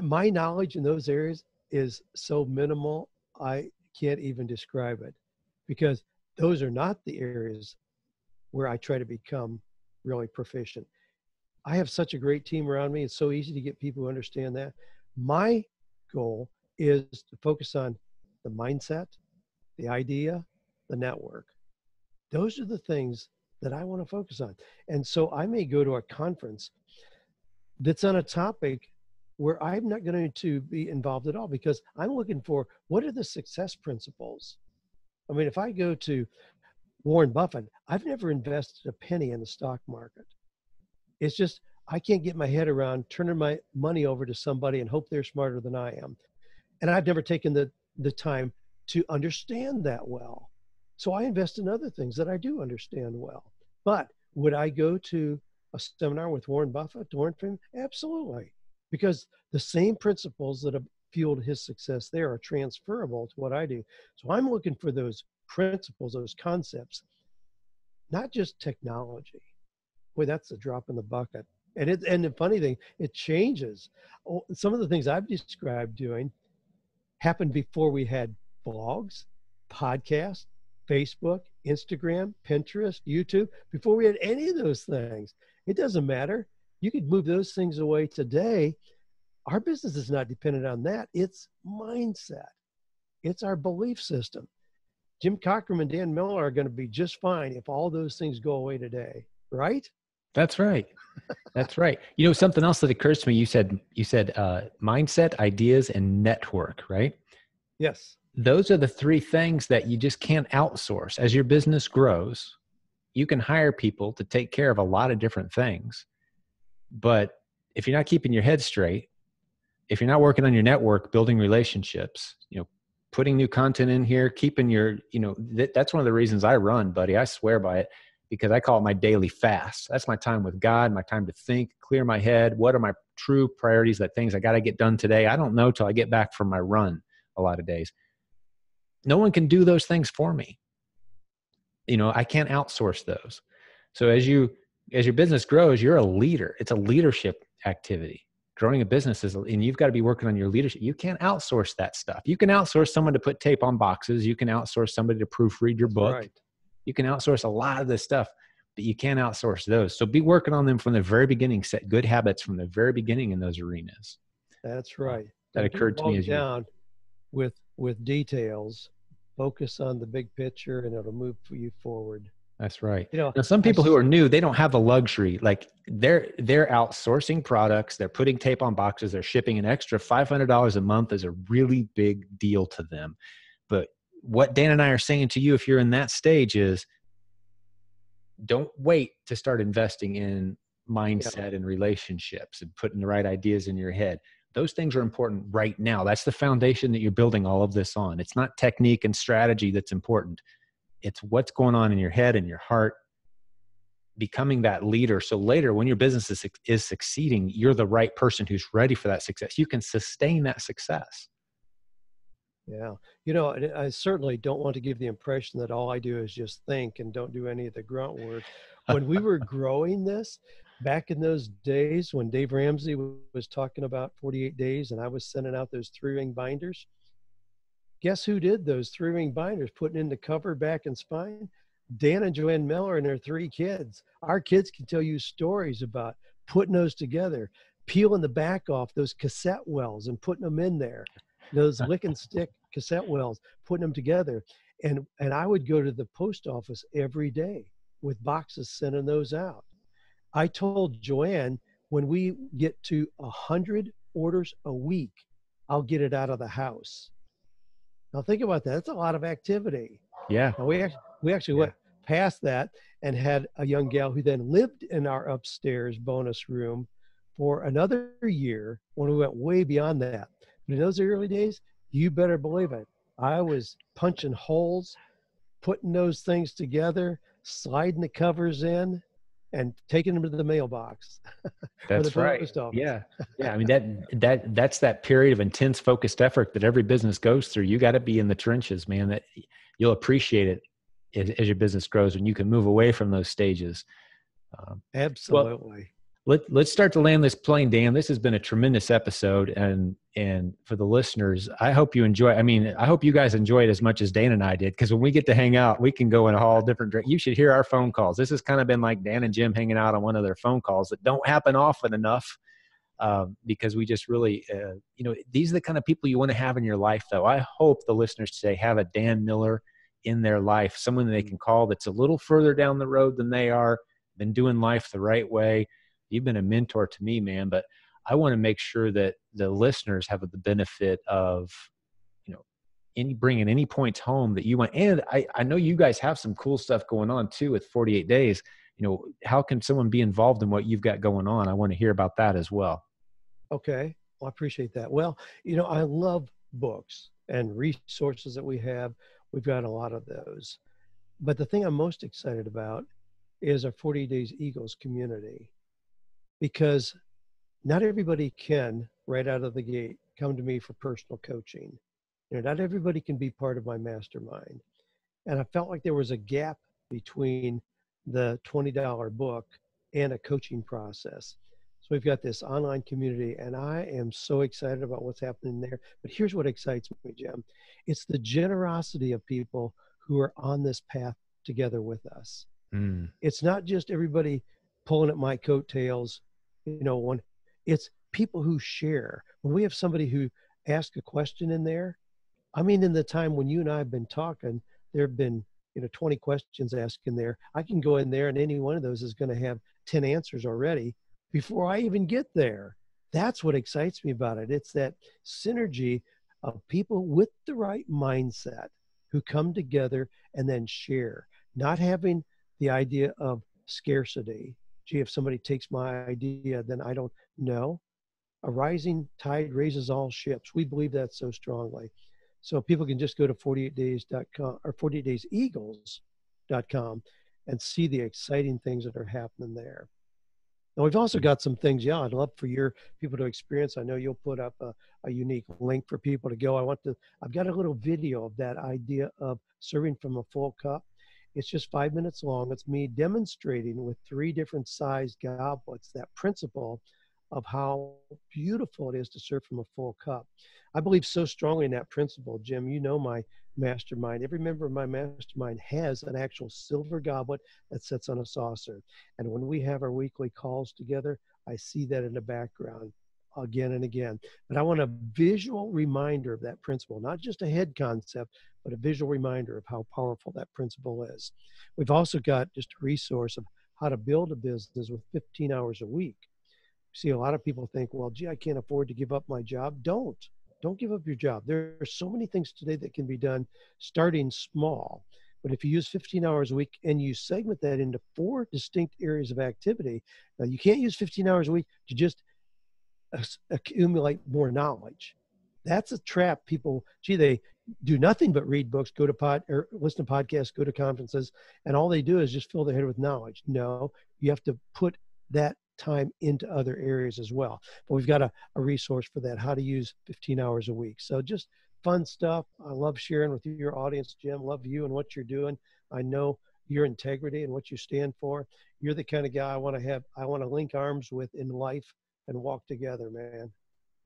My knowledge in those areas is so minimal, I can't even describe it, because those are not the areas where I try to become really proficient. I have such a great team around me. It's so easy to get people who understand that. My goal is to focus on the mindset, the idea, the network. Those are the things that I want to focus on. And so I may go to a conference that's on a topic where I'm not going to be involved at all, because I'm looking for what are the success principles. I mean, if I go to Warren Buffett, I've never invested a penny in the stock market. It's just, I can't get my head around turning my money over to somebody and hope they're smarter than I am. And I've never taken the time to understand that well. So I invest in other things that I do understand well. But would I go to a seminar with Warren Buffett to learn from him? Absolutely. Because the same principles that have fueled his success there are transferable to what I do. So I'm looking for those principles, those concepts, not just technology. Boy, that's a drop in the bucket. And the funny thing, it changes. Some of the things I've described doing happened before we had blogs, podcasts, Facebook, Instagram, Pinterest, YouTube, before we had any of those things. It doesn't matter. You could move those things away today. Our business is not dependent on that. It's mindset. It's our belief system. Jim Cockrum and Dan Miller are going to be just fine if all those things go away today, right? That's right. That's right. Something else that occurs to me, you said mindset, ideas, and network, right? Yes. Those are the three things that you just can't outsource. As your business grows, you can hire people to take care of a lot of different things. But if you're not keeping your head straight, if you're not working on your network, building relationships, putting new content in here, keeping your, that's one of the reasons I run, buddy. I swear by it, because I call it my daily fast. That's my time with God, my time to think, clear my head. What are my true priorities, that things I got to get done today? I don't know till I get back from my run a lot of days. No one can do those things for me. I can't outsource those. So as your business grows, you're a leader. It's a leadership activity. Growing a business and you've got to be working on your leadership. You can't outsource that stuff. You can outsource someone to put tape on boxes. You can outsource somebody to proofread your book. Right. You can outsource a lot of this stuff, but you can't outsource those. So be working on them from the very beginning. Set good habits from the very beginning in those arenas. That's right. That occurred to me as down with details. Focus on the big picture, and it'll move you forward. That's right. Now, some people who are new, they don't have the luxury. Like they're outsourcing products. They're putting tape on boxes. They're shipping an extra $500 a month is a really big deal to them. But what Dan and I are saying to you, if you're in that stage, is don't wait to start investing in mindset and relationships and putting the right ideas in your head. Those things are important right now. That's the foundation that you're building all of this on. It's not technique and strategy that's important. It's what's going on in your head and your heart, becoming that leader. So later when your business is succeeding, you're the right person who's ready for that success. You can sustain that success. Yeah. I certainly don't want to give the impression that all I do is just think and don't do any of the grunt work. When we were growing this, back in those days when Dave Ramsey was talking about 48 days and I was sending out those 3-ring binders, guess who did those 3-ring binders, putting in the cover, back, and spine? Dan and Joanne Miller and their 3 kids. Our kids can tell you stories about putting those together, peeling the back off those cassette wells and putting them in there, those lick and stick cassette wells, putting them together. And I would go to the post office every day with boxes sending those out. I told Joanne, when we get to 100 orders a week, I'll get it out of the house. Now think about that. That's a lot of activity. Yeah. Now we actually went past that and had a young gal who then lived in our upstairs bonus room for another year when we went way beyond that. But in those early days, you better believe it. I was punching holes, putting those things together, sliding the covers in, and taking them to the mailbox. That's right. Yeah. Yeah. I mean, that's that period of intense focused effort that every business goes through. You got to be in the trenches, man. That you'll appreciate it as your business grows when you can move away from those stages. Absolutely. Well, let's start to land this plane, Dan. This has been a tremendous episode, and for the listeners, I hope you enjoy. I hope you guys enjoy it as much as Dan and I did, because when we get to hang out, we can go in a whole different direction. You should hear our phone calls. This has kind of been like Dan and Jim hanging out on one of their phone calls that don't happen often enough, because we just really, these are the kind of people you want to have in your life, though. I hope the listeners today have a Dan Miller in their life, someone they can call that's a little further down the road than they are, been doing life the right way. You've been a mentor to me, man, but I want to make sure that the listeners have the benefit of, bringing any points home that you want. And I know you guys have some cool stuff going on too with 48 days. How can someone be involved in what you've got going on? I want to hear about that as well. Okay. Well, I appreciate that. Well, I love books and resources that we have. We've got a lot of those. But the thing I'm most excited about is our 48 Days Eagles community. Because not everybody can, right out of the gate, come to me for personal coaching. Not everybody can be part of my mastermind. And I felt like there was a gap between the $20 book and a coaching process. So we've got this online community, and I am so excited about what's happening there. But here's what excites me, Jim. It's the generosity of people who are on this path together with us. It's not just everybody pulling at my coattails, it's people who share. When we have somebody who asks a question in there, I mean, in the time when you and I have been talking, there have been, 20 questions asked in there. I can go in there and any one of those is going to have 10 answers already before I even get there. That's what excites me about it. It's that synergy of people with the right mindset who come together and then share, not having the idea of scarcity. Gee, if somebody takes my idea, then I don't know. A rising tide raises all ships. We believe that so strongly. So people can just go to 48days.com or 48dayseagles.com and see the exciting things that are happening there. Now, we've also got some things, I'd love for your people to experience. I know you'll put up a unique link for people to go. I've got a little video of that idea of serving from a full cup. It's just 5 minutes long. It's me demonstrating with 3 different sized goblets that principle of how beautiful it is to serve from a full cup. I believe so strongly in that principle, Jim. You know my mastermind. Every member of my mastermind has an actual silver goblet that sits on a saucer. And when we have our weekly calls together, I see that in the background again and again. But I want a visual reminder of that principle, not just a head concept, but a visual reminder of how powerful that principle is. We've also got just a resource of how to build a business with 15 hours a week. See, a lot of people think, well, gee, I can't afford to give up my job. Don't give up your job. There are so many things today that can be done starting small. But if you use 15 hours a week and you segment that into 4 distinct areas of activity, now you can't use 15 hours a week to just accumulate more knowledge. That's a trap. People, they do nothing but read books, go to or listen to podcasts, go to conferences, and all they do is just fill their head with knowledge. No, you have to put that time into other areas as well. But we've got a resource for that, how to use 15 hours a week. So just fun stuff. I love sharing with your audience, Jim. Love you and what you're doing. I know your integrity and what you stand for. You're the kind of guy I want to link arms with in life and walk together, man.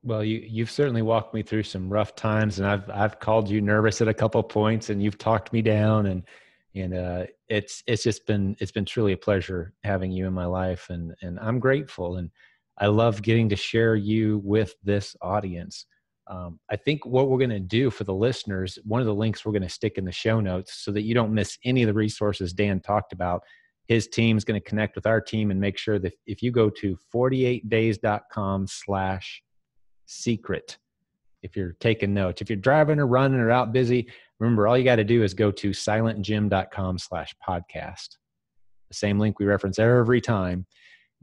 Well, you've certainly walked me through some rough times, and I've called you nervous at a couple of points, and you've talked me down, and it's been truly a pleasure having you in my life, and I'm grateful, and I love getting to share you with this audience. I think what we're going to do for the listeners, one of the links we're going to stick in the show notes so that you don't miss any of the resources Dan talked about. His team's going to connect with our team and make sure that if you go to 48days.com/secret, if you're taking notes, if you're driving or running or out busy, remember, all you got to do is go to silentjim.com/podcast. The same link we reference every time.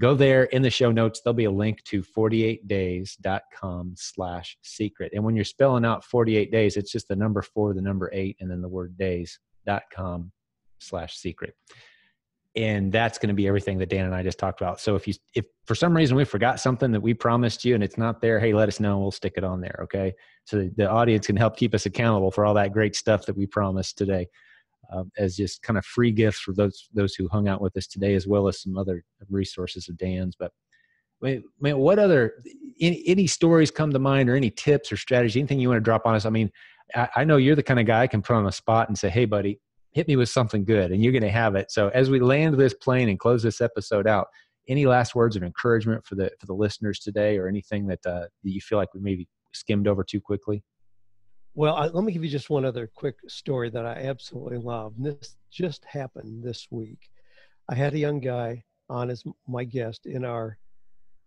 Go there. In the show notes, there'll be a link to 48days.com/secret. And when you're spelling out 48 days, it's just the number 4, the number 8, and then the word days.com/secret. And that's going to be everything that Dan and I just talked about. So if for some reason we forgot something that we promised you and it's not there, hey, let us know and we'll stick it on there. Okay. So the audience can help keep us accountable for all that great stuff that we promised today, as just kind of free gifts for those who hung out with us today, as well as some other resources of Dan's. But man, what other, any stories come to mind, or any tips or strategy, anything you want to drop on us? I mean, I know you're the kind of guy I can put on a spot and say, hey buddy, hit me with something good, and you're going to have it. So as we land this plane and close this episode out, any last words of encouragement for the listeners today, or anything that you feel like we maybe skimmed over too quickly? Well, let me give you just one other quick story that I absolutely love. And this just happened this week. I had a young guy on as my guest in our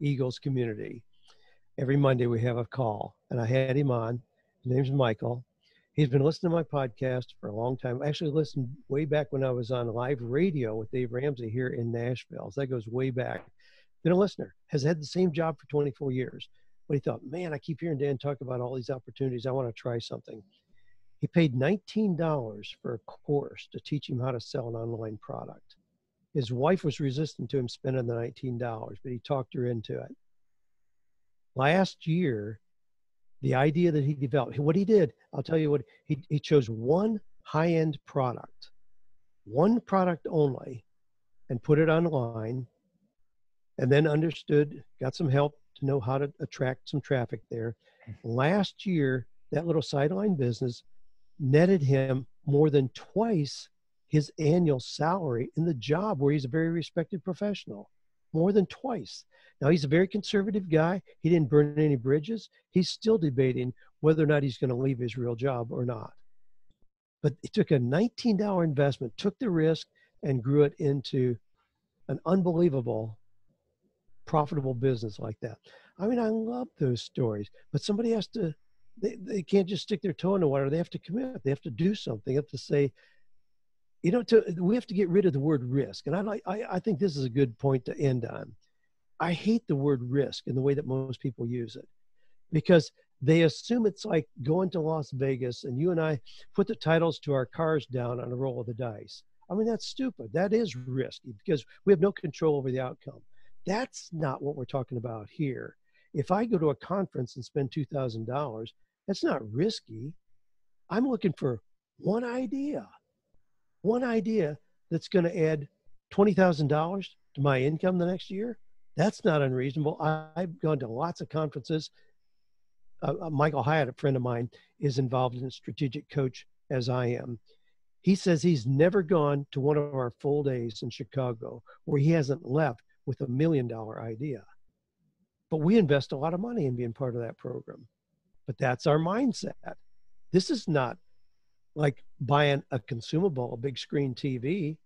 Eagles community. Every Monday we have a call, and I had him on. His name's Michael. He's been listening to my podcast for a long time. I actually listened way back when I was on live radio with Dave Ramsey here in Nashville. So that goes way back. Been a listener, has had the same job for 24 years. But he thought, man, I keep hearing Dan talk about all these opportunities. I want to try something. He paid $19 for a course to teach him how to sell an online product. His wife was resistant to him spending the $19, but he talked her into it. Last year, the idea that he developed, what he did, I'll tell you what, he chose one high-end product, one product only, and put it online, and then understood, got some help to know how to attract some traffic there. Last year, that little sideline business netted him more than twice his annual salary in the job where he's a very respected professional. more than twice. Now, he's a very conservative guy. He didn't burn any bridges. He's still debating whether or not he's going to leave his real job or not. But it took a $19 investment, took the risk, and grew it into an unbelievable, profitable business like that. I mean, I love those stories, but somebody has to, they can't just stick their toe in the water. They have to commit. They have to do something. They have to say, we have to get rid of the word risk. And I think this is a good point to end on. I hate the word risk in the way that most people use it, because they assume it's like going to Las Vegas and you and I put the titles to our cars down on a roll of the dice. I mean, that's stupid. That is risky because we have no control over the outcome. That's not what we're talking about here. If I go to a conference and spend $2,000, that's not risky. I'm looking for one idea that's going to add $20,000 to my income the next year. That's not unreasonable. I've gone to lots of conferences. Michael Hyatt, a friend of mine, is involved in strategic coach as I am. He says he's never gone to one of our full days in Chicago where he hasn't left with $1 million idea. But we invest a lot of money in being part of that program. But that's our mindset. This is not like buying a consumable, a big screen TV.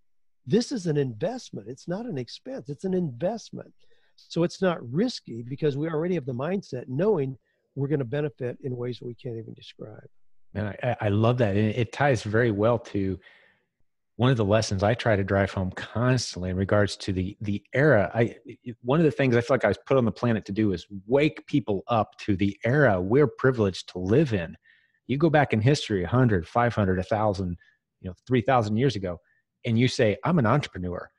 This is an investment. It's not an expense. It's an investment. So it's not risky because we already have the mindset knowing we're going to benefit in ways that we can't even describe. And I love that. And it ties very well to one of the lessons I try to drive home constantly in regards to the era. One of the things I feel like I was put on the planet to do is wake people up to the era we're privileged to live in. You go back in history, 100, 500, 1,000, 3,000 years ago, and you say, I'm an entrepreneur.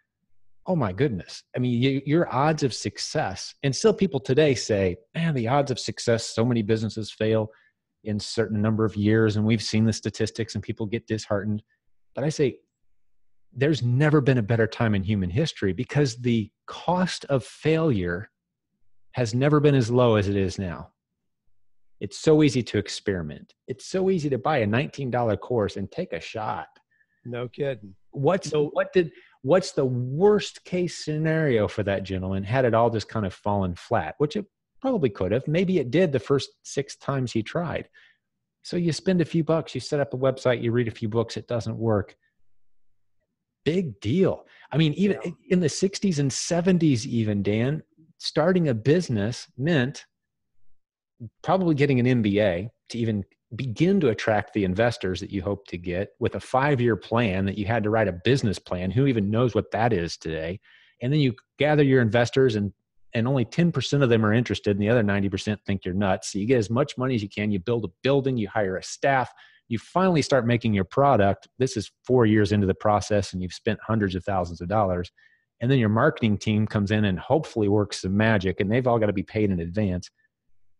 Oh my goodness. I mean, your odds of success, and still people today say, man, the odds of success, so many businesses fail in a certain number of years. And we've seen the statistics and people get disheartened. But I say, there's never been a better time in human history because the cost of failure has never been as low as it is now. It's so easy to experiment. It's so easy to buy a $19 course and take a shot. No kidding. What's the worst case scenario for that gentleman had it all just kind of fallen flat, which it probably could have. Maybe it did the first 6 times he tried. So you spend a few bucks, you set up a website, you read a few books, it doesn't work. Big deal. I mean, even in the 60s and 70s, even, Dan, starting a business meant probably getting an MBA to even begin to attract the investors that you hope to get with a 5-year plan that you had to write a business plan. Who even knows what that is today? And then you gather your investors and only 10% of them are interested and the other 90% think you're nuts. So you get as much money as you can. You build a building, you hire a staff, you finally start making your product. This is 4 years into the process and you've spent hundreds of thousands of dollars. And then your marketing team comes in and hopefully works some magic, and they've all got to be paid in advance.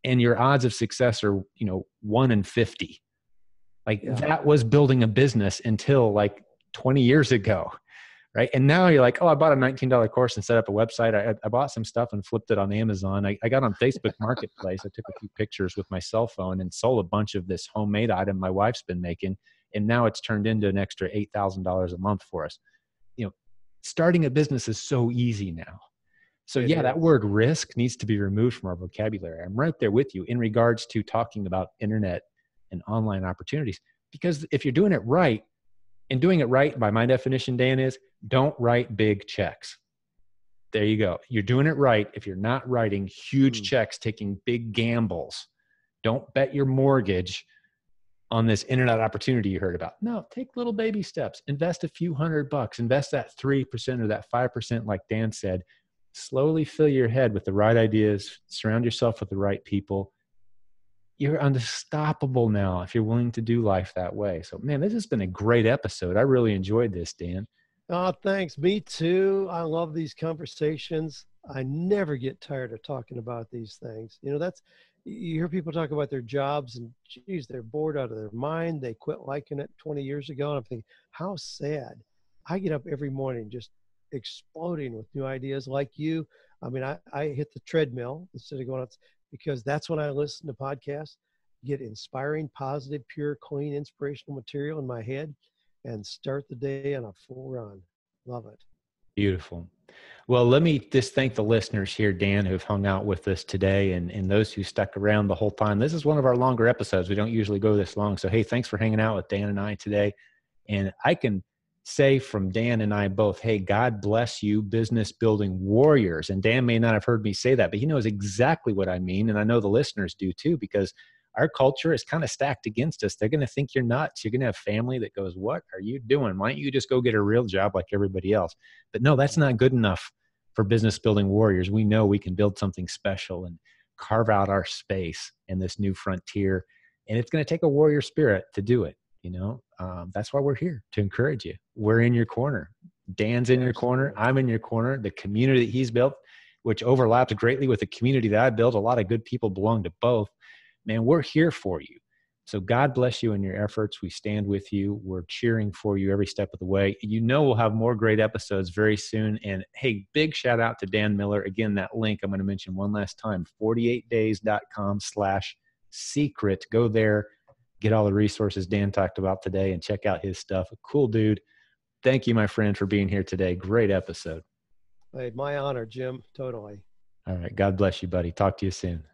And your odds of success are, 1 in 50. That was building a business until 20 years ago, right? And now you're like, oh, I bought a $19 course and set up a website. I bought some stuff and flipped it on Amazon. I got on Facebook Marketplace. I took a few pictures with my cell phone and sold a bunch of this homemade item my wife's been making. And now it's turned into an extra $8,000 a month for us. Starting a business is so easy now. So that word risk needs to be removed from our vocabulary. I'm right there with you in regards to talking about internet and online opportunities, because if you're doing it right, and doing it right by my definition, Dan, is don't write big checks. There you go. You're doing it right if you're not writing huge checks, taking big gambles. Don't bet your mortgage on this internet opportunity you heard about. No, take little baby steps. Invest a few $100. Invest that 3% or that 5%, like Dan said. Slowly fill your head with the right ideas. Surround yourself with the right people. You're unstoppable now if you're willing to do life that way. So, man, this has been a great episode. I really enjoyed this, Dan. Oh, thanks. Me too. I love these conversations. I never get tired of talking about these things. You hear people talk about their jobs and geez, they're bored out of their mind. They quit liking it 20 years ago. And I'm thinking, how sad. I get up every morning just exploding with new ideas like you. I mean, I hit the treadmill instead of going out because that's when I listen to podcasts, get inspiring, positive, pure, clean, inspirational material in my head and start the day on a full run. Love it. Beautiful. Well, let me just thank the listeners here, Dan, who've hung out with us today, and those who stuck around the whole time. This is one of our longer episodes. We don't usually go this long. So, hey, thanks for hanging out with Dan and I today. And I can say from Dan and I both, hey, God bless you, business building warriors. And Dan may not have heard me say that, but he knows exactly what I mean. And I know the listeners do too, because our culture is kind of stacked against us. They're going to think you're nuts. You're going to have family that goes, what are you doing? Why don't you just go get a real job like everybody else? But no, that's not good enough for business building warriors. We know we can build something special and carve out our space in this new frontier. And it's going to take a warrior spirit to do it. That's why we're here, to encourage you. We're in your corner. Dan's in your corner. I'm in your corner. The community that he's built, which overlaps greatly with the community that I built. A lot of good people belong to both. Man, we're here for you. So God bless you in your efforts. We stand with you. We're cheering for you every step of the way. We'll have more great episodes very soon. And hey, big shout out to Dan Miller. Again, that link I'm going to mention one last time, 48days.com/secret. Go there, get all the resources Dan talked about today, and check out his stuff. A cool dude. Thank you, my friend, for being here today. Great episode. Hey, my honor, Jim. Totally. All right. God bless you, buddy. Talk to you soon.